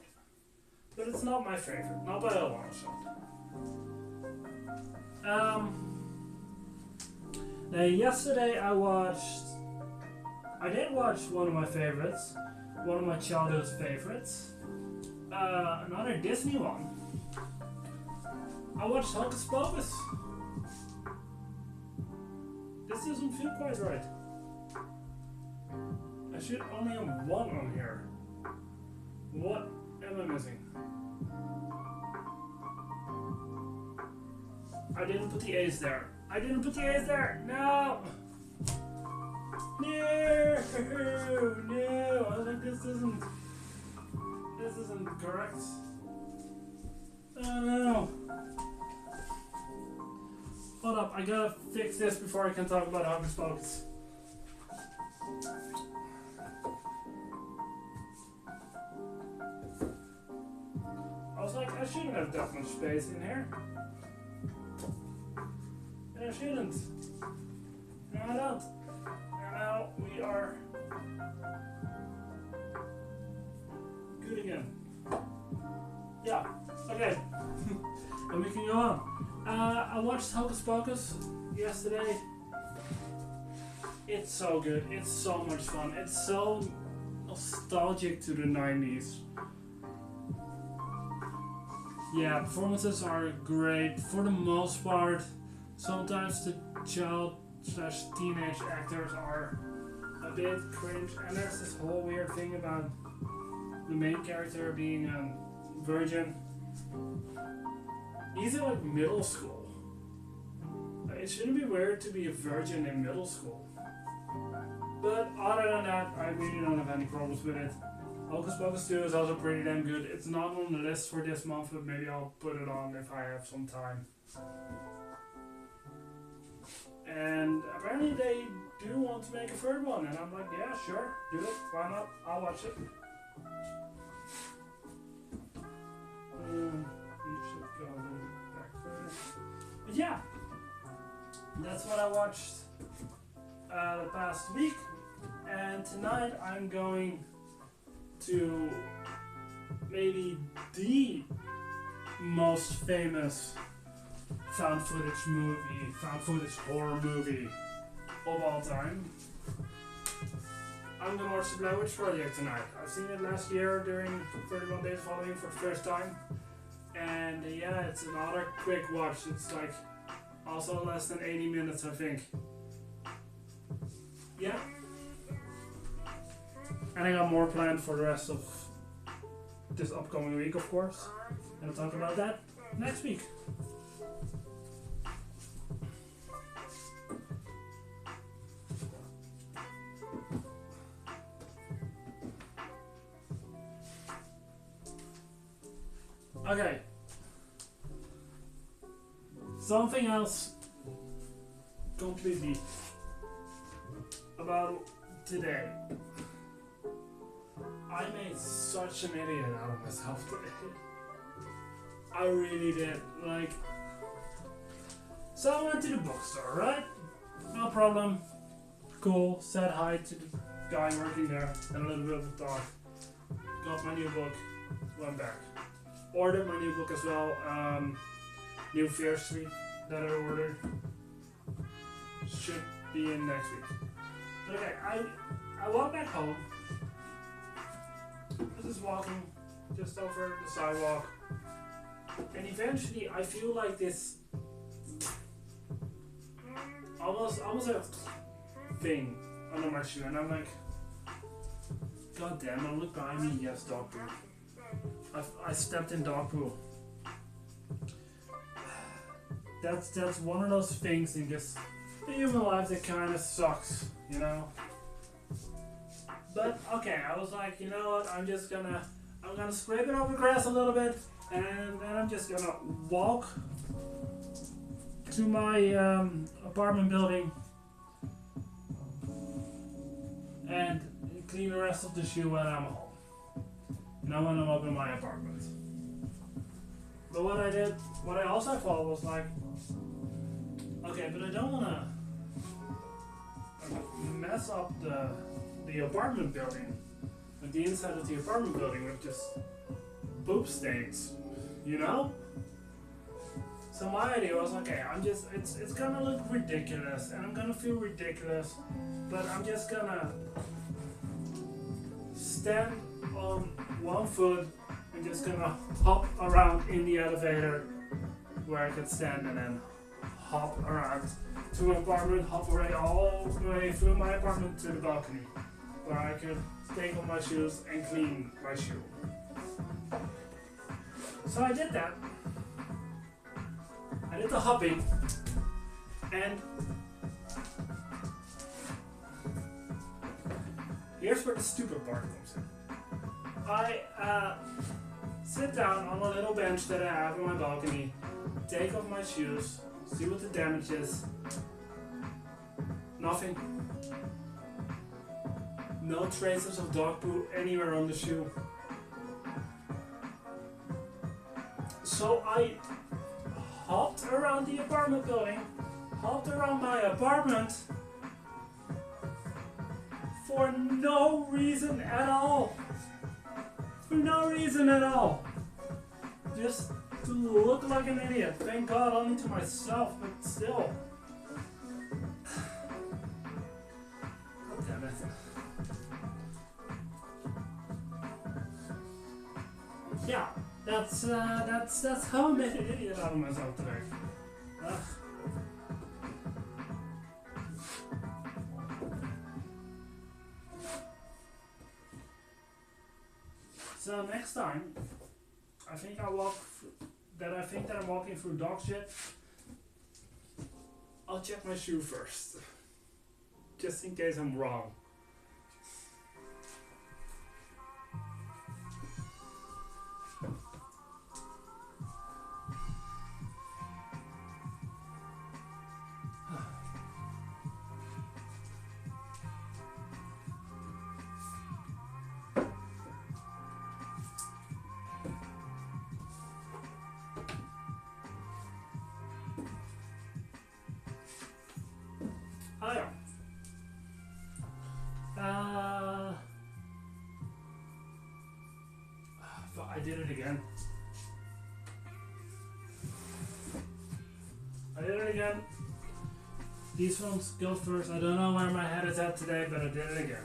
But it's not my favorite, not by a long shot. Now yesterday I did watch one of my favorites, one of my childhood favorites, another Disney one. I watched Hocus Pocus. This doesn't feel quite right. I should only have one on here. What am I missing? I didn't put the A's there. No! No! I was like, this isn't correct. Oh no! Hold up, I gotta fix this before I can talk about Hocus Pocus. I was like, I shouldn't have that much space in here. And I shouldn't. No, I don't. And now we are good again. Yeah, okay. And we can go on. I watched Hocus Pocus yesterday. It's so good. It's so much fun. It's so nostalgic to the 90s. Yeah, performances are great for the most part. Sometimes the child/teenage actors are a bit cringe, and there's this whole weird thing about the main character being a virgin. He's in like middle school. It shouldn't be weird to be a virgin in middle school. But other than that, I really don't have any problems with it. Hocus Pocus 2 is also pretty damn good. It's not on the list for this month, but maybe I'll put it on if I have some time. And apparently they do want to make a third one, and I'm like, yeah, sure, do it, why not? I'll watch it. You should go back there. But yeah, that's what I watched the past week, and tonight I'm going to maybe the most famous found footage horror movie of all time. I'm gonna watch the Blair Witch Project tonight. I've seen it last year during 31 Days of Halloween for the first time, and yeah, it's another quick watch. It's like also less than 80 minutes, I think. Yeah. And I got more planned for the rest of this upcoming week, of course. And I'll talk about that next week. Okay. Something else completely about today. I made such an idiot out of myself today. I really did. Like, so I went to the bookstore, right? No problem. Cool. Said hi to the guy working there and a little bit of a talk. Got my new book. Went back. Ordered my new book as well. New Fear Street that I ordered. Should be in next week. But okay, I walked back home. I was just walking just over the sidewalk, and eventually I feel like this almost a thing under my shoe, and I'm like, God damn! I look behind me. Yes, dog poo. I stepped in dog poo. That's one of those things in just the human life that kind of sucks, you know. But okay, I was like, you know what? I'm gonna scrape it over the grass a little bit, and then I'm just gonna walk to my apartment building and clean the rest of the shoe when I'm home. Now when I'm up in my apartment. But what I also thought was like, okay, but I don't wanna mess up the apartment building, like the inside of the apartment building with just poop stains, you know? So my idea was, okay, it's gonna look ridiculous and I'm gonna feel ridiculous, but I'm just gonna stand on one foot and just gonna hop around in the elevator where I could stand and then hop around to my apartment, hop right all the way through my apartment to the balcony where I could take off my shoes and clean my shoe. So I did that. I did the hopping, and here's where the stupid part comes in. I sit down on a little bench that I have on my balcony, take off my shoes, see what the damage is. Nothing. No traces of dog poo anywhere on the shoe. So I hopped around the apartment building, hopped around my apartment for no reason at all. For no reason at all. Just to look like an idiot. Thank God only to myself, but still. God damn it. Yeah, that's how I made an idiot out of myself today. Ugh. So next time, I think I think that I'm walking through dog shit. I'll check my shoe first, just in case I'm wrong. Oh yeah. I did it again. These ones go first. I don't know where my head is at today, but I did it again.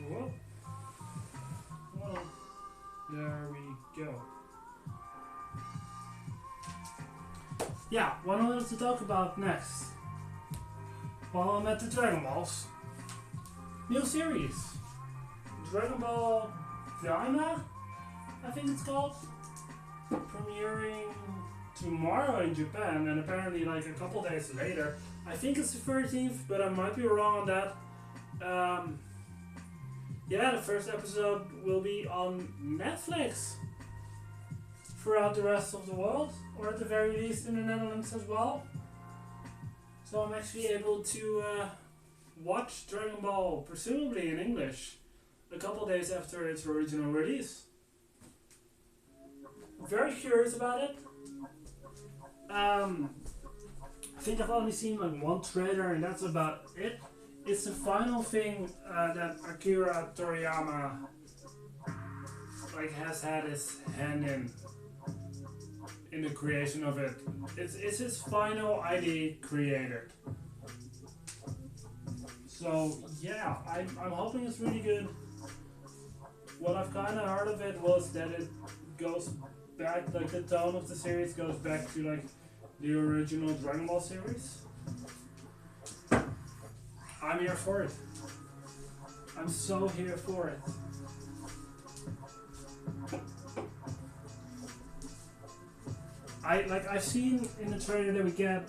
Whoop. Well, there we go. Yeah, what I wanted to talk about next. While I'm at the Dragon Balls. New series. Dragon Ball Daima, I think it's called. Premiering tomorrow in Japan, and apparently like a couple days later. I think it's the 13th, but I might be wrong on that. Yeah, the first episode will be on Netflix throughout the rest of the world, or at the very least in the Netherlands as well. So I'm actually able to watch Dragon Ball, presumably in English, a couple days after its original release. Very curious about it. I think I've only seen like one trailer, and that's about it. It's the final thing that Akira Toriyama like has had his hand in the creation of it. It's his final ID created. So yeah, I'm hoping it's really good. What I've kind of heard of it was that it goes back, like the tone of the series goes back to like the original Dragon Ball series. I'm here for it. I'm so here for it. I've seen in the trailer that we get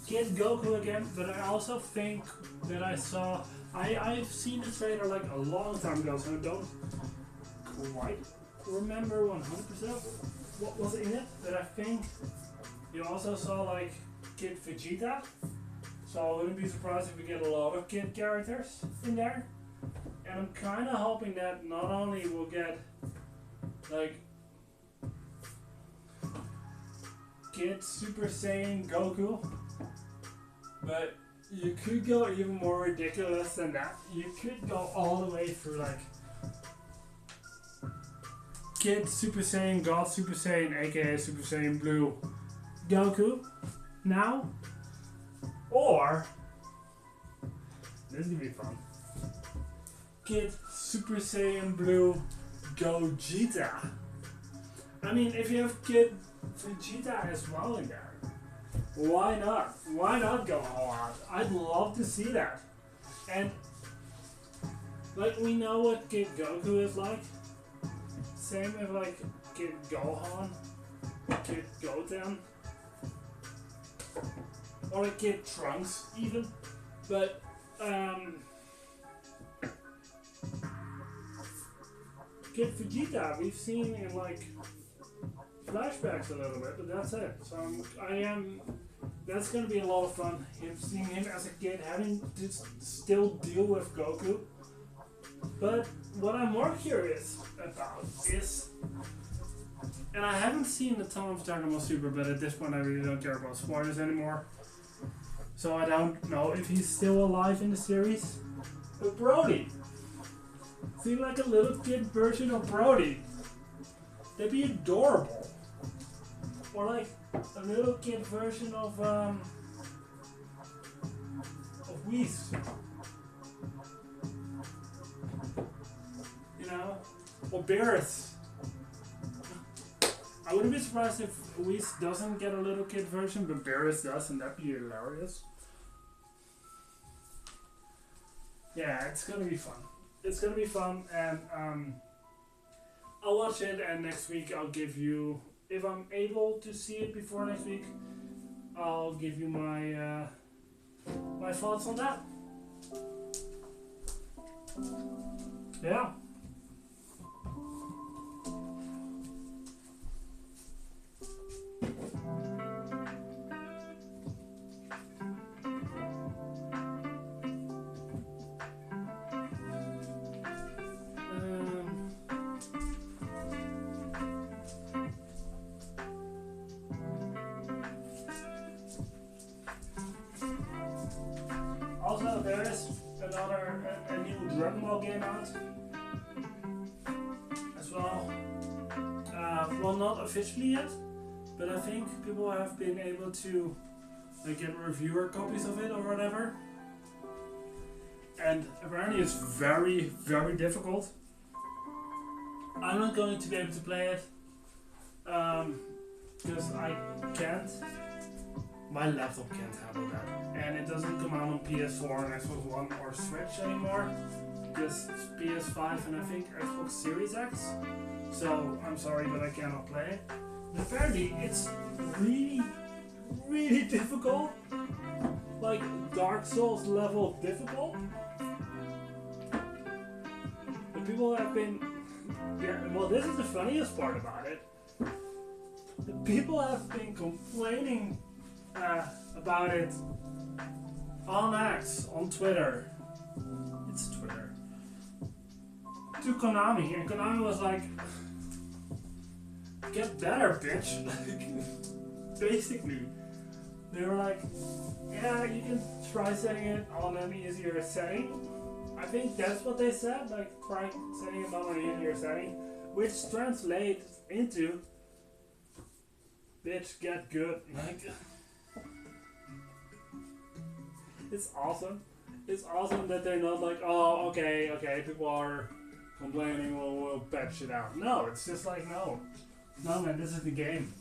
Kid Goku again, but I also think that I've seen the trailer like a long time ago, so I don't quite remember 100% what was in it, but I think you also saw like Kid Vegeta, so I wouldn't be surprised if we get a lot of kid characters in there. And I'm kind of hoping that not only we'll get like Kid Super Saiyan Goku, but you could go even more ridiculous than that. You could go all the way through like Kid Super Saiyan, God Super Saiyan, aka Super Saiyan Blue Goku now, or this is gonna be fun. Kid Super Saiyan Blue Gogeta. I mean, if you have Kid Vegeta as well in there, why not? Why not go all out? I'd love to see that. And like we know what Kid Goku is like. Same with like Kid Gohan, Kid Goten, or like Kid Trunks even. But Kid Vegeta we've seen in like flashbacks a little bit, but that's it. So that's gonna be a lot of fun. Seeing him as a kid, having to still deal with Goku. But what I'm more curious about is, and I haven't seen a ton of Dragon Ball Super, but at this point I really don't care about spoilers anymore. So I don't know if he's still alive in the series. But Brody, seemed like a little kid version of Brody. That'd be adorable. Or like a little kid version of Whis. You know? Or Beerus. I I wouldn't be surprised if Whis doesn't get a little kid version, but Beerus does, and that'd be hilarious. Yeah, it's gonna be fun. It's gonna be fun, and I'll watch it, and next week I'll give you, if I'm able to see it before next week, I'll give you my my thoughts on that. Yeah. Also, there is a new Dragon Ball game out as well. Well, not officially yet, but I think people have been able to get reviewer copies of it or whatever. And apparently it's very, very difficult. I'm not going to be able to play it because I can't. My laptop can't handle that, and it doesn't come out on PS4 and Xbox One or Switch anymore. Just PS5 and I think Xbox Series X. So I'm sorry, but I cannot play it. But apparently, it's really, really difficult, like Dark Souls level difficult. And people have been, well, this is the funniest part about it. The people have been complaining about it on X, on Twitter. It's Twitter. To Konami, and Konami was like, get better, bitch. Basically. They were like, yeah, you can try setting it on an easier setting. I think that's what they said, like try setting it on an easier setting, which translates into, bitch, get good. Like, it's awesome. It's awesome that they're not like, oh, okay, people are complaining, we'll patch it out. No, it's just like, no, man, this is the game.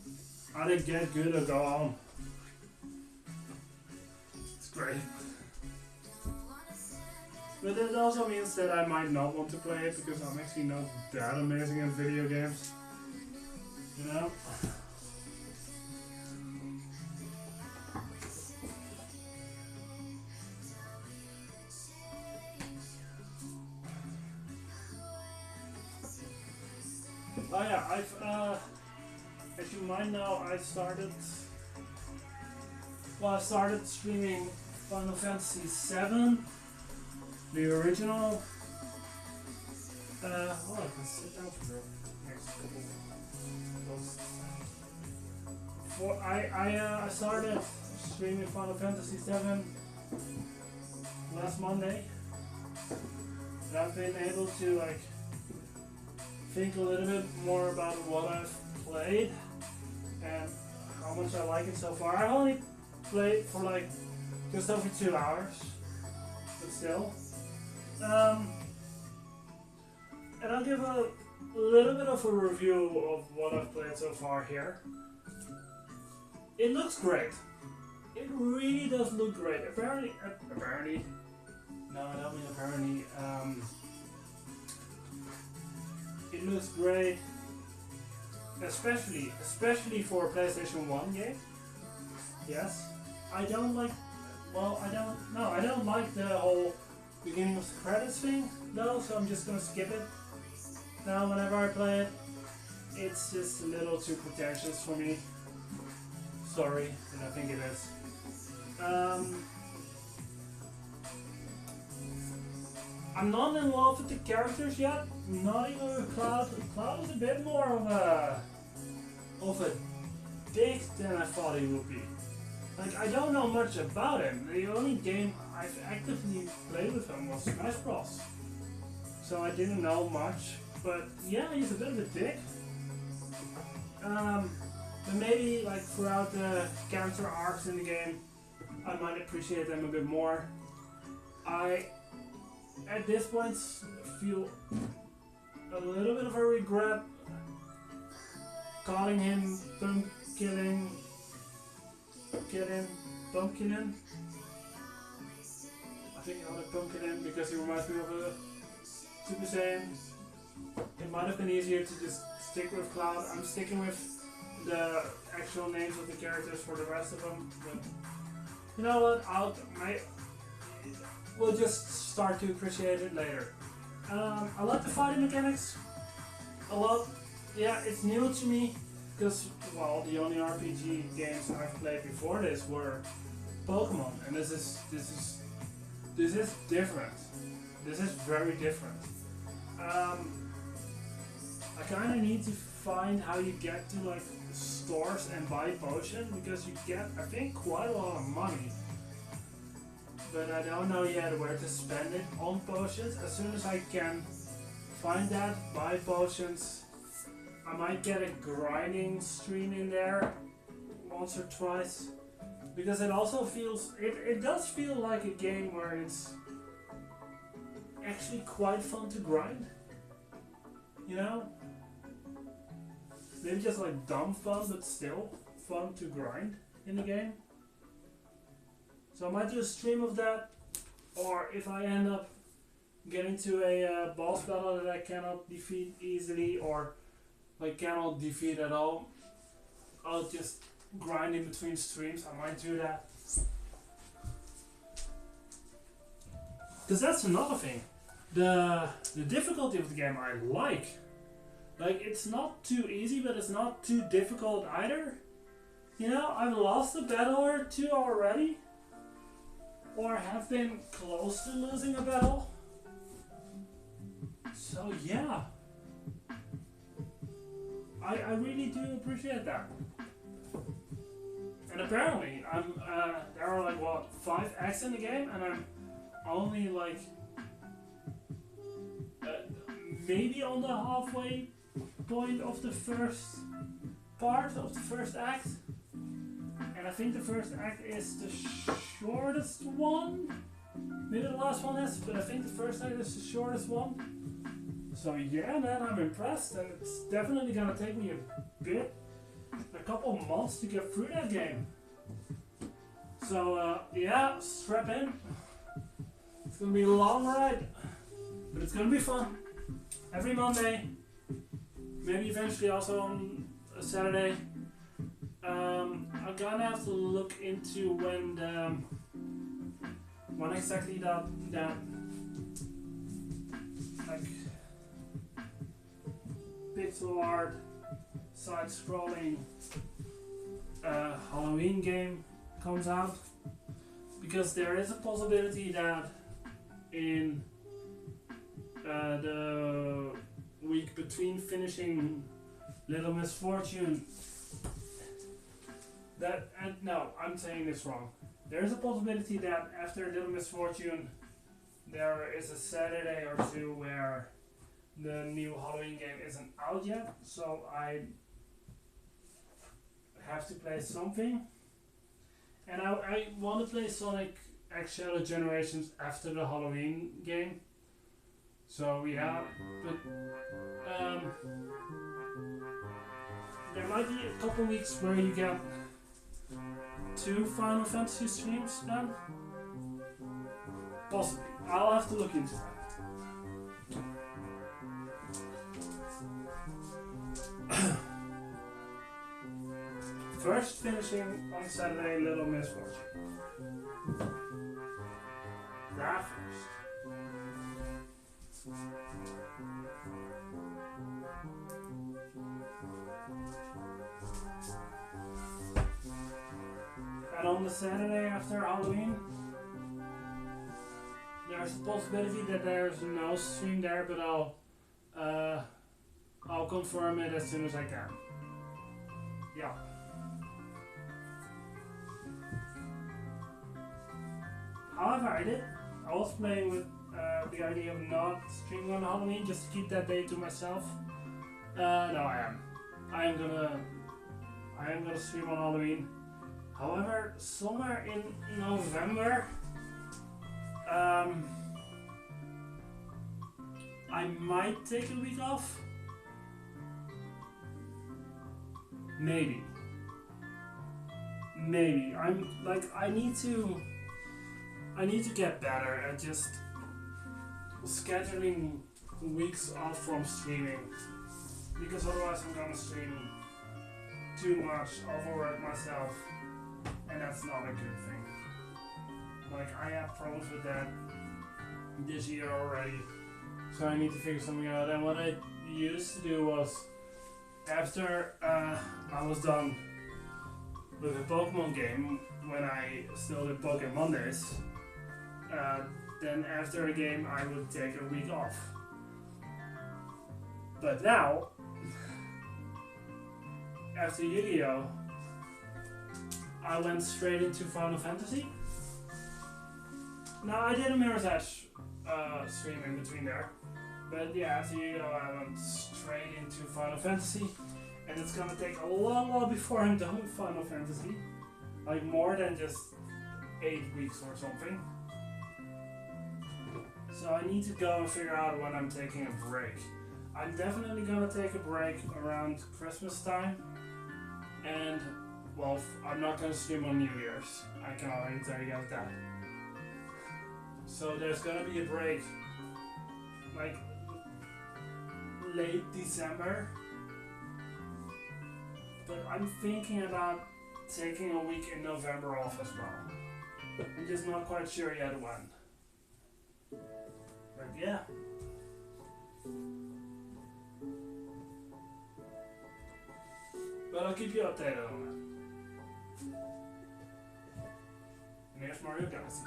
Either get good or go home. It's great. But it also means that I might not want to play it because I'm actually not that amazing at video games. You know? Oh yeah, as you might know, I started streaming Final Fantasy VII, the original. I can sit down for the next couple of I started streaming Final Fantasy VII last Monday, and I've been able to think a little bit more about what I've played and how much I like it so far. I only played for just over 2 hours, but still. And I'll give a little bit of a review of what I've played so far here. It looks great. It really does look great. Apparently, no, I don't mean apparently. It looks great, especially for a PlayStation 1 game. Yes, I don't like the whole beginning of the credits thing though, so I'm just gonna skip it. Now whenever I play it, it's just a little too pretentious for me. Sorry, but I think it is. I'm not in love with the characters yet. Not even with Cloud. Cloud was a bit more of a dick than I thought he would be. I don't know much about him. The only game I've actively played with him was Smash Bros. So I didn't know much. But yeah, he's a bit of a dick. But maybe throughout the character arcs in the game, I might appreciate them a bit more. I, at this point, feel a little bit of a regret calling him Pumpkinin. I think I call it Pumpkinin because he reminds me of a Super Saiyan. It might have been easier to just stick with Cloud. I'm sticking with the actual names of the characters for the rest of them, but you know what? We'll just start to appreciate it later. I like the fighting mechanics a lot. Yeah, it's new to me because well, the only RPG games I've played before this were Pokemon, and this is different. This is very different. I kind of need to find how you get to like stores and buy potion because you get I think quite a lot of money. But I don't know yet where to spend it on potions. As soon as I can find that, buy potions, I might get a grinding stream in there once or twice. Because it also feels, it does feel like a game where it's actually quite fun to grind. You know? Maybe just like dumb fun, but still fun to grind in the game. So I might do a stream of that, or if I end up getting to a boss battle that I cannot defeat easily, or like cannot defeat at all, I'll just grind in between streams. I might do that. Because that's another thing. The difficulty of the game I like. Like it's not too easy, but it's not too difficult either. You know, I've lost a battle or two already. Or have been close to losing a battle. So yeah. I really do appreciate that. And apparently I'm there are like what 5 acts in the game, and I'm only like maybe on the halfway point of the first part of the first act. And I think the first act is the shortest one. Maybe the last one is, but I think the first act is the shortest one. So yeah, man, I'm impressed, and it's definitely gonna take me a couple months to get through that game. So yeah, strap in. It's gonna be a long ride, but it's gonna be fun. Every Monday, maybe eventually also on a Saturday. I'm gonna have to look into when exactly that like pixel art side-scrolling Halloween game comes out, because there is a possibility that in the week between finishing Little Misfortune. No, I'm saying this wrong. There is a possibility that after Little Misfortune, there is a Saturday or two where the new Halloween game isn't out yet, so I have to play something. And I want to play Sonic X Shadow Generations after the Halloween game. So yeah, but there might be a couple weeks where you get 2 Final Fantasy streams then? Possibly. I'll have to look into that. First finishing on Saturday Little Misfortune. That first. And on the Saturday after Halloween, there's a possibility that there's no stream there, but I'll confirm it as soon as I can. Yeah. However, I was playing with the idea of not streaming on Halloween, just to keep that day to myself. No, I am. I am gonna stream on Halloween. However, somewhere in November, I might take a week off. Maybe. Maybe. I'm like I need to get better at just scheduling weeks off from streaming. Because otherwise I'm gonna stream too much, overwork myself, and that's not a good thing. Like I have problems with that this year already. So I need to figure something out. And what I used to do was after I was done with the Pokemon game, when I still did Pokemon Mondays, then after the game I would take a week off. But now, after Yu-Gi-Oh, I went straight into Final Fantasy. Now I did a Mirror's Edge stream in between there. But yeah, after Yu-Gi-Oh I went straight into Final Fantasy. And it's gonna take a long while before I'm done with Final Fantasy. Like more than just 8 weeks or something. So I need to go and figure out when I'm taking a break. I'm definitely gonna take a break around Christmas time. And, well, I'm not gonna stream on New Year's. I can already tell you guys that. So there's gonna be a break, like, late December. But I'm thinking about taking a week in November off as well. I'm just not quite sure yet when. But yeah. But I'll keep you updated on that. And here's Mario Galaxy.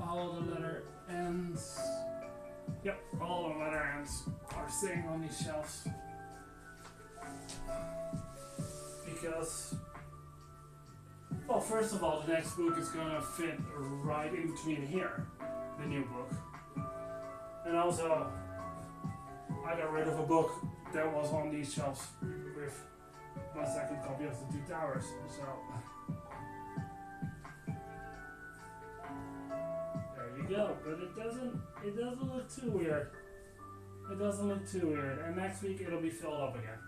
All the letter ends. Yep, all the letter ends are sitting on these shelves. Because, well, first of all, the next book is gonna fit right in between here, the new book. And also, I got rid of a book that was on these shelves with my second copy of The Two Towers. So, there you go. But it doesn't look too weird. It doesn't look too weird. And next week it'll be filled up again.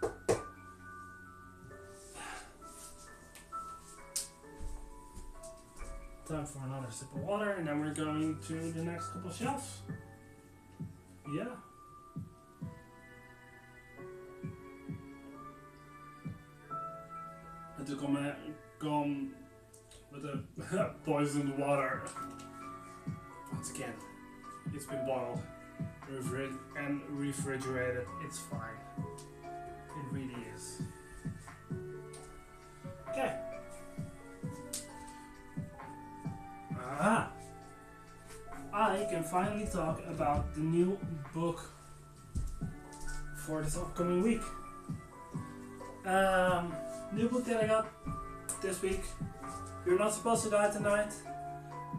Time for another sip of water, and then we're going to the next couple shelves. Yeah. I took gone with the poisoned water. Once again, it's been boiled and refrigerated. It's fine. It really is. Okay. I can finally talk about the new book for this upcoming week. New book that I got this week. You're Not Supposed to Die Tonight.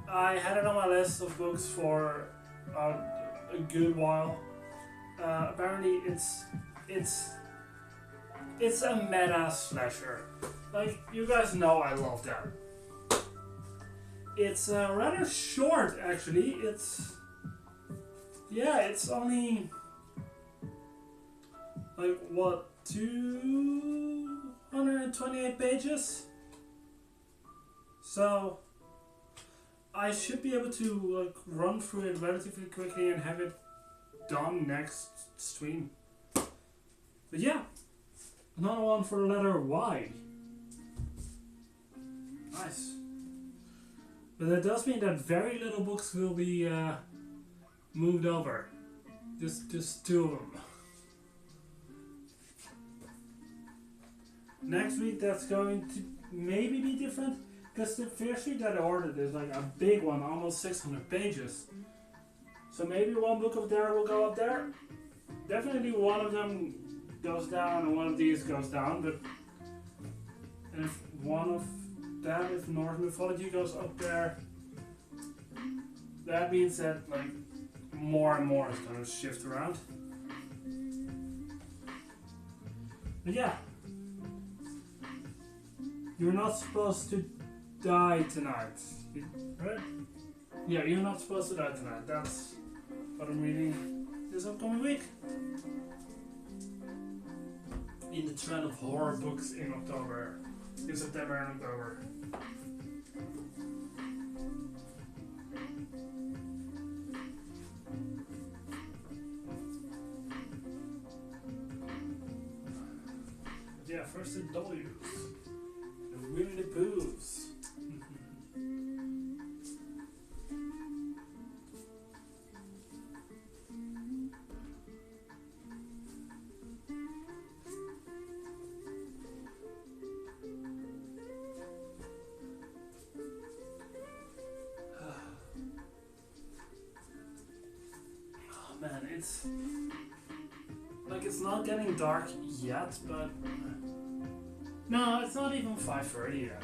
I had it on my list of books for a good while. Apparently it's a meta slasher. Like, you guys know I love that. It's rather short, actually. It's only like what, 228 pages. So I should be able to like run through it relatively quickly and have it done next stream. But yeah, another one for the letter Y. Nice. But that does mean that very little books will be moved over. Just 2 of them. Next week that's going to maybe be different, because the first week that I ordered is like a big one, almost 600 pages. So maybe one book of there will go up there. Definitely one of them goes down and one of these goes down, but and if one of that, if Norse mythology goes up there, that means that like more and more is going to shift around. But yeah, You're Not Supposed to Die Tonight, right? Yeah, you're not supposed to die tonight. That's what I'm reading this upcoming week. In the trend of horror books in October. In September and October. But yeah, first the W's. The Winnie the Poohs. Man, it's like it's not getting dark yet, but no, it's not even 5:30 yet.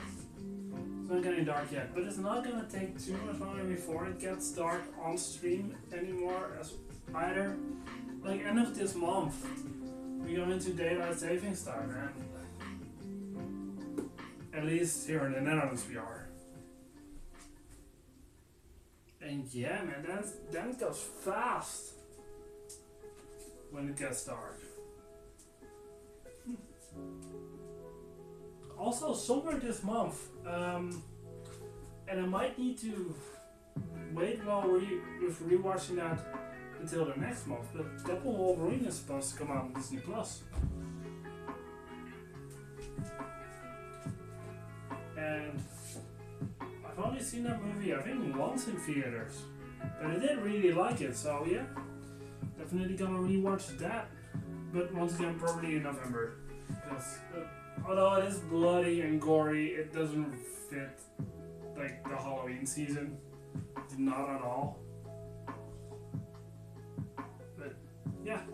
It's not getting dark yet, but it's not gonna take too much longer before it gets dark on stream anymore as either. Like end of this month, we go into daylight savings time, and at least here in the Netherlands we are. And yeah, man, then it goes fast. When it gets dark. Also, somewhere this month, and I might need to wait while with rewatching that until the next month, but Deadpool Wolverine is supposed to come out on Disney Plus. And I've only seen that movie, I think, once in theaters, but I did really like it, so yeah. Definitely gonna rewatch that, but once again probably in November, because although it is bloody and gory, it doesn't fit like the Halloween season, not at all. But yeah.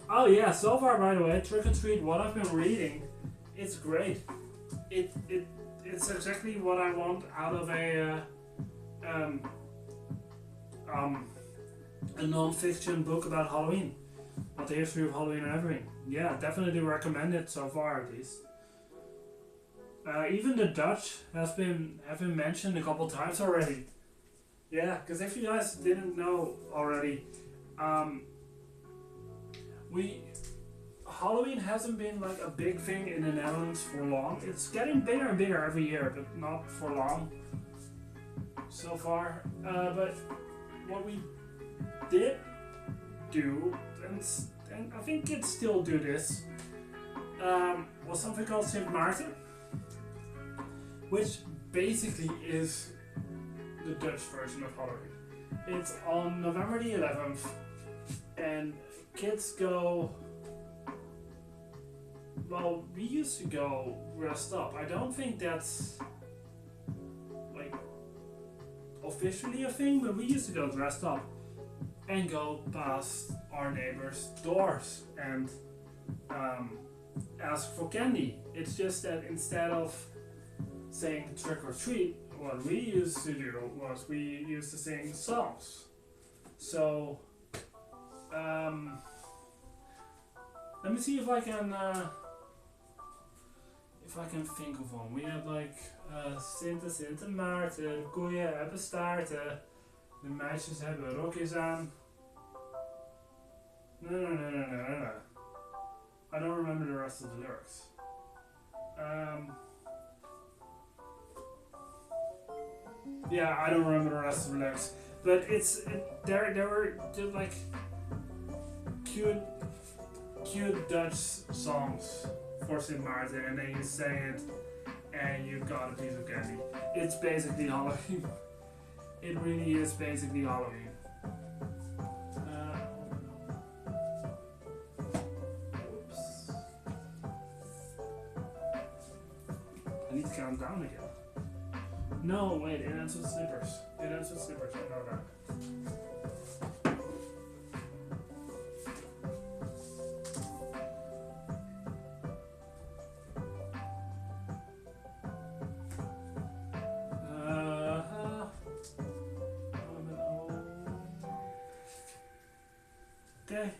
Oh yeah, so far by the way, Trick or Treat, what I've been reading, it's great. It's exactly what I want out of a non-fiction book about Halloween, about the history of Halloween and everything. Yeah, definitely recommend it so far at least. Even the Dutch have been mentioned a couple times already. Yeah, because if you guys didn't know already, Halloween hasn't been like a big thing in the Netherlands for long. It's getting bigger and bigger every year, but not for long so far. But what we did do, and I think kids still do this, was something called Sint Maarten, which basically is the Dutch version of Halloween. It's on November the 11th, and kids go, well, we used to go dressed up. I don't think that's like officially a thing, but we used to go dressed up and go past our neighbors' doors and ask for candy. It's just that instead of saying trick or treat, what we used to do was we used to sing songs. So let me see if I can think of one. We had like Sint Maarten, koeien hebben staarten, de meisjes hebben rokjes aan. No. I don't remember the rest of the lyrics. Yeah, I don't remember the rest of the lyrics. But there were just like cute Dutch songs for Sint Maarten, and then you sang it and you got a piece of candy. It's basically Halloween. It really is basically Halloween. Oops. I need to count down again. No, wait, it ends with slippers. I know that. Okay,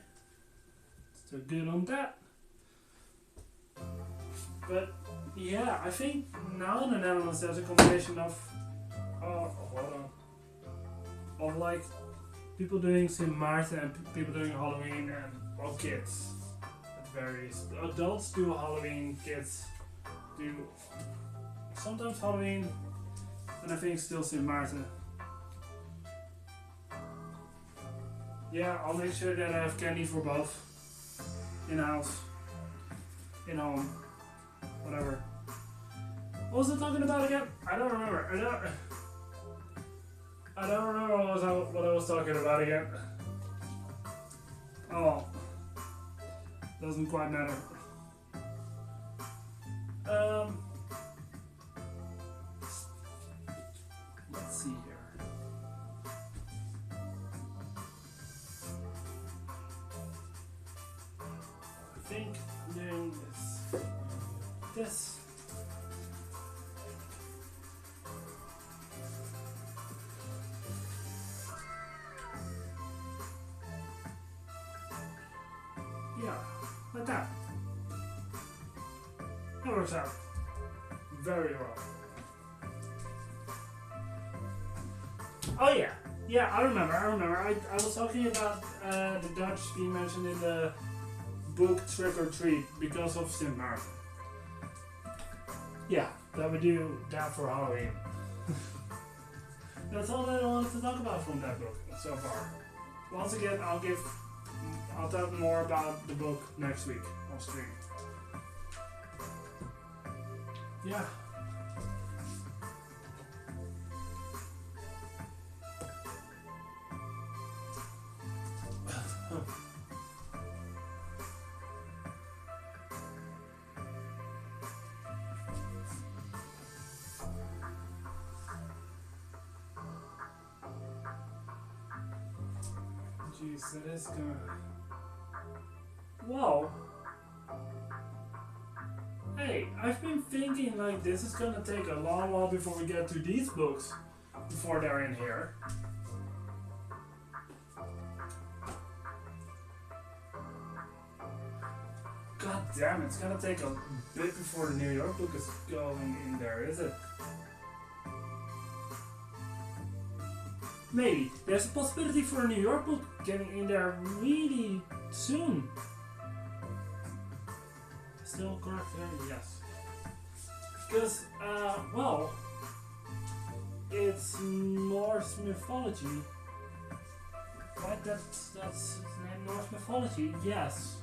so good on that. But yeah, I think now in the Netherlands there's a combination of, oh hold on, of like people doing St. Martin and people doing Halloween and well kids. It varies. Adults do Halloween, kids do sometimes Halloween, and I think still St. Martin. Yeah, I'll make sure that I have candy for both. In house, in home, whatever. What was I talking about again? I don't remember. I don't remember what I was talking about again. Oh, doesn't quite matter. Let's see here. I think I'm doing this. Yeah, like that. That works out very well. Oh yeah, yeah, I remember. I was talking about the Dutch being mentioned in the book Trick or Treat because of St. Martin. Yeah, that we do that for Halloween. That's all that I wanted to talk about from that book so far. Once again, I'll talk more about the book next week on stream. Yeah. Jeez, that is good. Whoa. Hey, I've been thinking like this is gonna take a long while before we get to these books before they're in here. God damn, it's gonna take a bit before the New York book is going in there, is it? Maybe. There's a possibility for a New York book getting in there really soon. Still correct there? Yes. Because, well, it's Norse mythology. Right? That's its name, Norse mythology? Yes.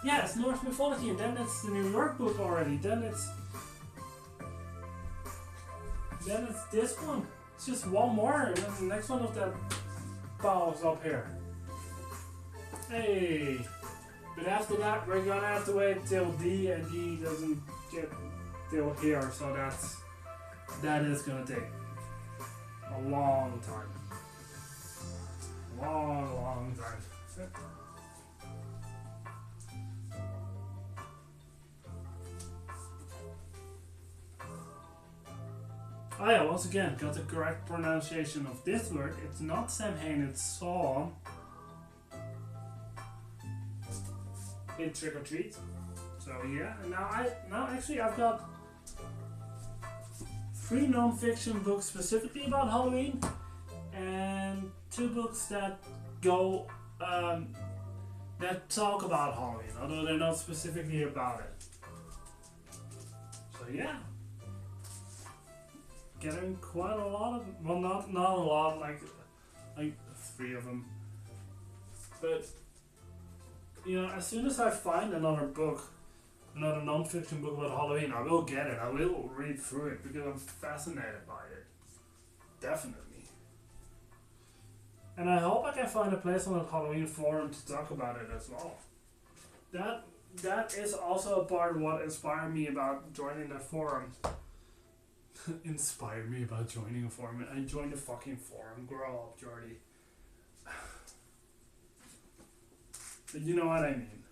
Yeah, it's Norse mythology, and then it's the New York book already. Then it's this one. It's just one more, and then the next one of that piles up here. Hey! But after that, we're gonna have to wait till D, and D doesn't get till here, so that is gonna take a long time. Long time. Oh yeah, once again, got the correct pronunciation of this word. It's not Samhain, it's Saw. In Trick or Treat. So yeah, and now actually I've got 3 non-fiction books specifically about Halloween, and 2 books that go that talk about Halloween, although they're not specifically about it. So yeah. Getting quite a lot of, well, not a lot, like 3 of them. But you know, as soon as I find another book, another non-fiction book about Halloween, I will get it. I will read through it because I'm fascinated by it. Definitely. And I hope I can find a place on the Halloween forum to talk about it as well. That is also a part of what inspired me about joining the forum. Inspired me about joining a forum. I joined the fucking forum. Grow up, Jordy. But you know what I mean.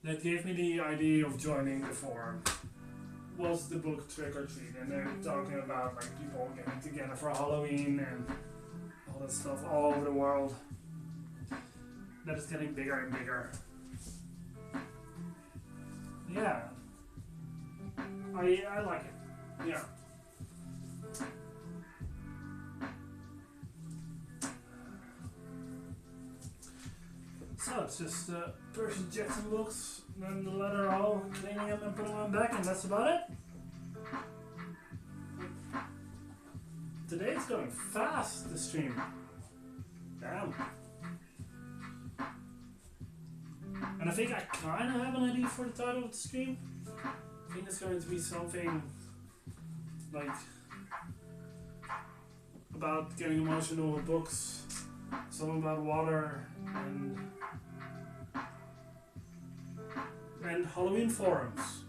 That gave me the idea of joining the forum. Was the book Trick or Treat, and they're talking about like people getting together for Halloween and all that stuff all over the world. That is getting bigger and bigger. Yeah. I like it. Yeah. So it's just Percy Jackson books, then the letter O, cleaning them and putting them back, and that's about it. Today it's going fast, the stream. Damn. And I think I kind of have an idea for the title of the stream. I think it's going to be something like about getting emotional with books, something about water, and Halloween forums.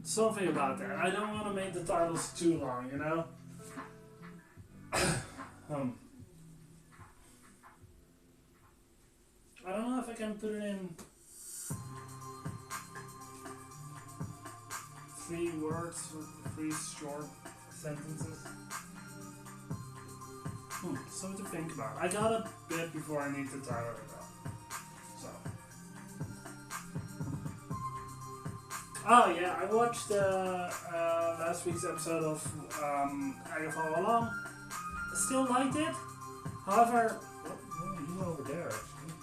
Something about that. I don't want to make the titles too long, you know? I don't know if I can put it in 3 words or 3 short sentences. Something to think about. I got a bit before I need to title it up. So. Oh yeah, I watched last week's episode of Agatha Along. Still liked it. However, you over there actually.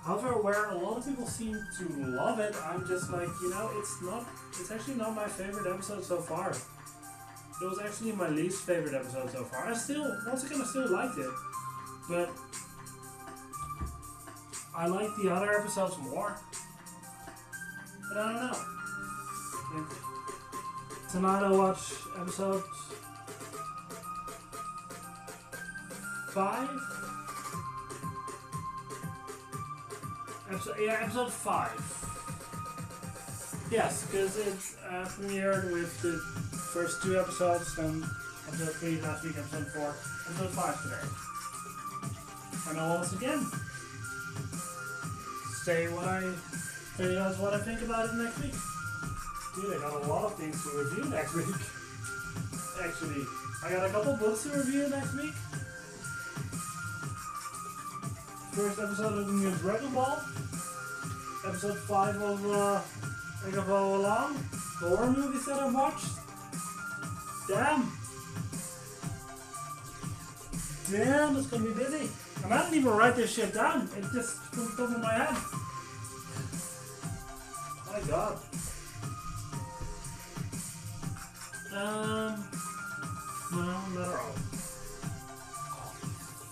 However, where a lot of people seem to love it, I'm just like, you know, it's actually not my favorite episode so far. It was actually my least favorite episode so far. Once again, I still liked it, but I like the other episodes more. But I don't know. Tonight I'll watch episode 5? Episode 5. Yes, because it premiered with the first 2 episodes, then episode 3 last week, episode 4, episode 5 today. And I'll once again tell you guys what I think about it next week. Dude, I got a lot of things to review next week. Actually, I got a couple books to review next week. First episode of the new Dragon Ball. Episode 5 of Agatha Along. The horror movies that I've watched. Damn, it's gonna be busy. And I didn't even write this shit down. It just from the top of my head. My god. No, letter O.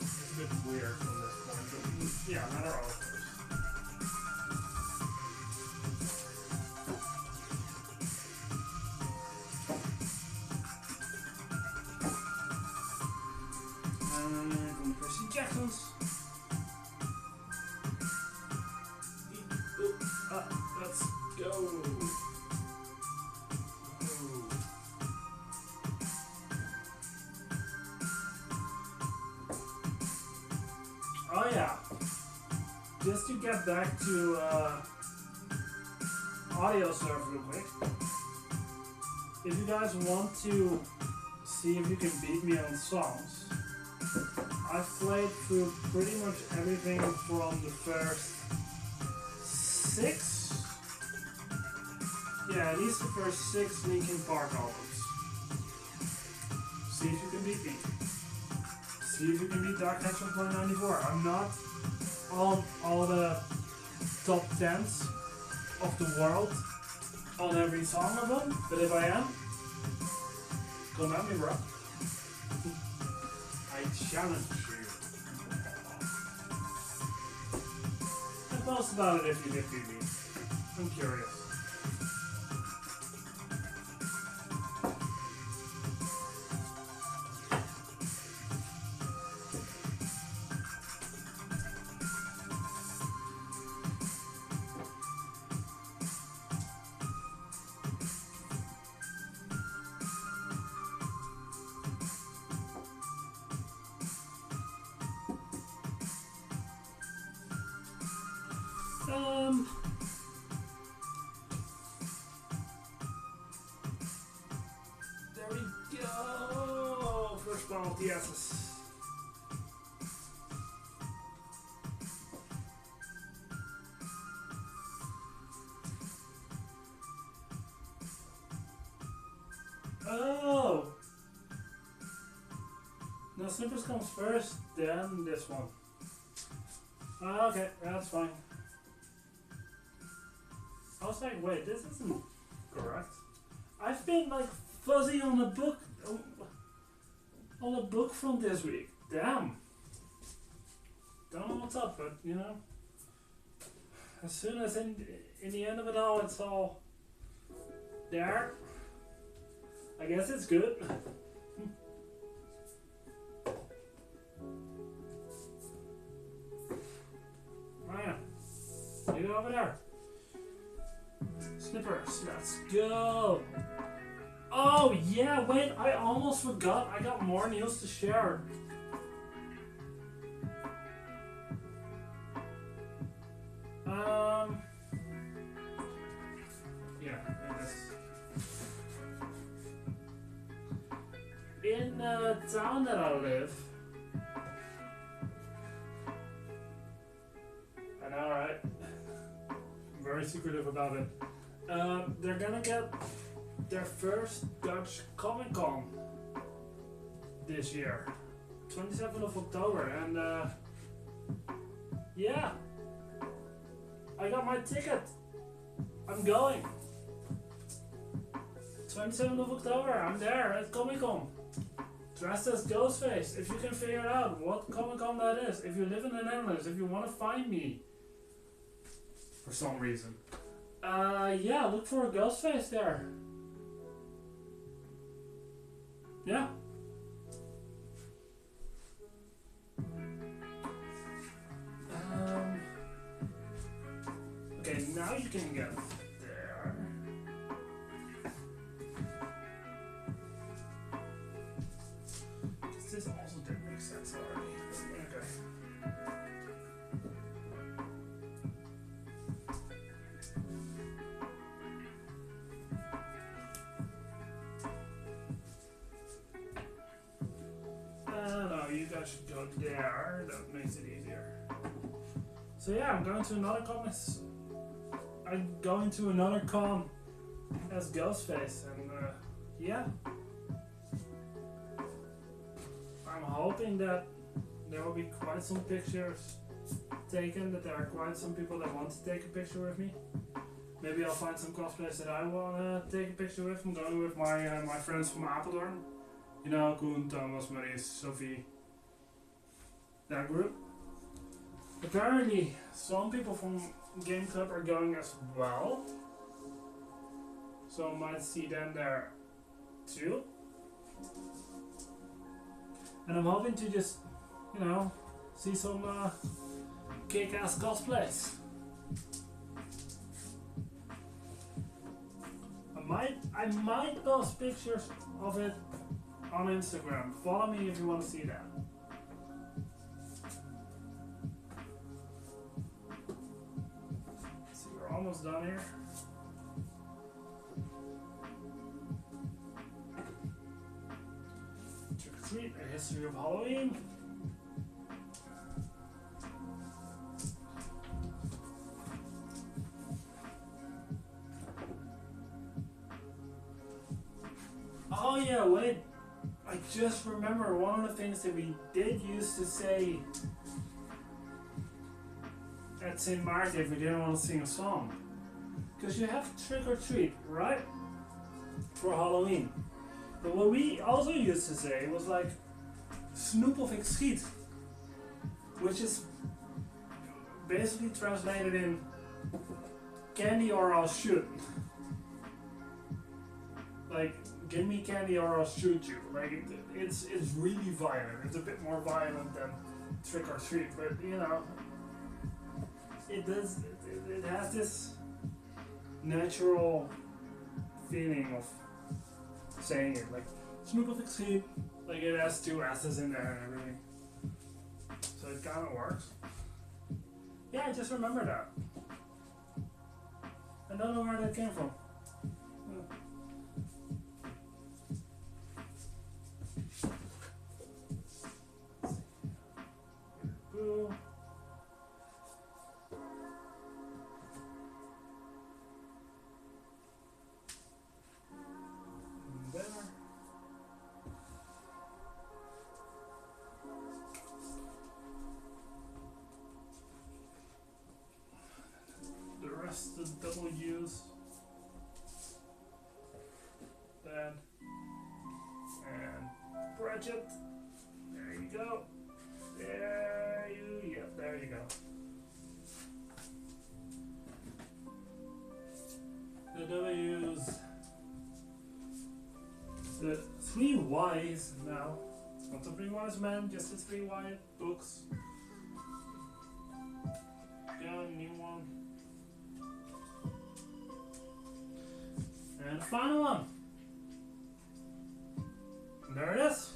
It's a bit weird from this point, but yeah, letter O first. From Percy Jackson's. Let's go. Oh yeah. Just to get back to audio surf real quick. If you guys want to see if you can beat me on songs, I've played through pretty much everything from the first 6. Yeah, at least the first 6 Linkin Park albums. See if you can beat me. See if you can beat Dark Knight from 94. I'm not on all the top 10s of the world on every song of them, but if I am, come at me, bro. I challenge you. And post about it if you did beat me. I'm curious. There we go. First one of the S's. Oh, the slippers comes first, then this one. Okay, that's fine. I was like, wait, this isn't correct. I've been like fuzzy on the book from this week. Damn. Don't know what's up, but you know, as soon as in the end of it all, it's all there. I guess it's good. Man, you go over there. Slippers, let's go. Oh yeah, wait, I almost forgot. I got more news to share. Yeah, in the town that I live. I know, right? I'm very secretive about it. They're gonna get their first Dutch Comic Con this year, 27th of October, and yeah, I got my ticket. I'm going. 27th of October, I'm there at Comic Con. Dressed as Ghostface. If you can figure out what Comic Con that is, if you live in the Netherlands, if you want to find me for some reason, yeah, look for a Ghostface there. Yeah. Okay, now you can get there. This also didn't make sense already. Okay. No, you guys should go there. That makes it easier. So yeah, I'm going to another con as Ghostface, and yeah. I'm hoping that there will be quite some pictures taken, that there are quite some people that want to take a picture with me. Maybe I'll find some cosplays that I want to take a picture with. I'm going with my friends from Apeldoorn. You know, Koen, Thomas, Maurice, Sophie. That group. Apparently, some people from Game Club are going as well. So I might see them there too. And I'm hoping to just, you know, see some kick-ass cosplays. I might post pictures of it on Instagram. Follow me if you want to see that. So we're almost done here. Trick or Treat, a history of Halloween. Oh yeah, wait. I just remember one of the things that we did used to say at St. Martin if we didn't want to sing a song. Because you have Trick or Treat, right? For Halloween. But what we also used to say was like Snoep of ik schiet. Which is basically translated in candy or I'll shoot. Like, give me candy or I'll shoot you. Like, it's really violent. It's a bit more violent than Trick or Treat, but you know, it has this natural feeling of saying it. Like, Snoep of ik schiet. Like, it has two S's in there and everything. So it kind of works. Yeah, I just remember that. I don't know where that came from. Boo. There. Ratchet. There you go. There you go. The W's. The 3 Y's now. Not the 3 wise men, just the 3 Y books. Yeah, new one. And the final one. There it is.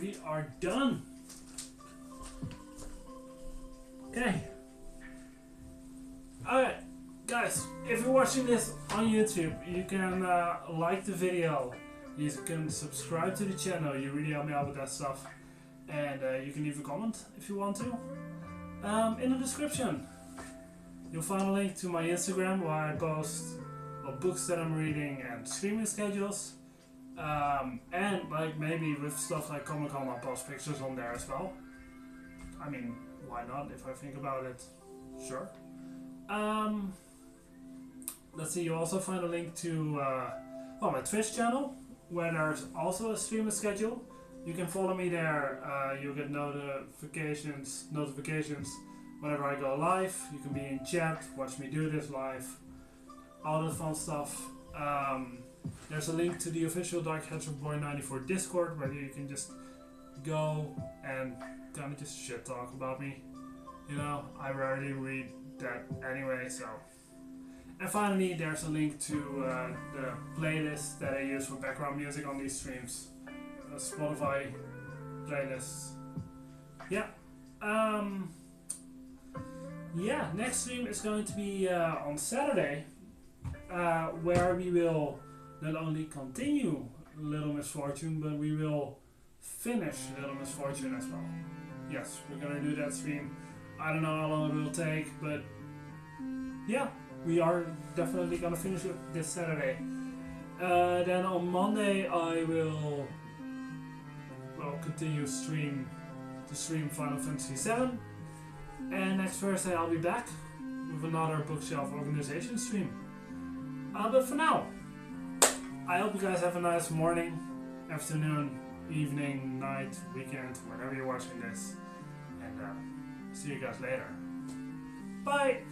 We are done. Okay. Alright, guys, if you're watching this on YouTube, you can like the video. You can subscribe to the channel. You really help me out with that stuff. And you can leave a comment if you want to. In the description, you'll find a link to my Instagram where I post books that I'm reading and streaming schedules. And like maybe with stuff like Comic Con, I'll post pictures on there as well. I mean, why not? If I think about it, sure. Let's see. You also find a link to my Twitch channel where there's also a streaming schedule. You can follow me there. You'll get notifications whenever I go live. You can be in chat, watch me do this live, all the fun stuff. There's a link to the official Dark Hedgehog Boy 94 Discord where you can just go and kind of just shit talk about me. You know, I rarely read that anyway, so. And finally, there's a link to the playlist that I use for background music on these streams. Spotify playlists. Yeah. Next stream is going to be on Saturday, where we will not only continue Little Miss Fortune, but we will finish Little Miss Fortune as well. Yes, we're gonna do that stream. I don't know how long it will take, but yeah, we are definitely gonna finish it this Saturday. Then on Monday I will continue to stream Final Fantasy VII, and next Thursday I'll be back with another bookshelf organization stream. But for now, I hope you guys have a nice morning, afternoon, evening, night, weekend, whenever you're watching this, and see you guys later. Bye!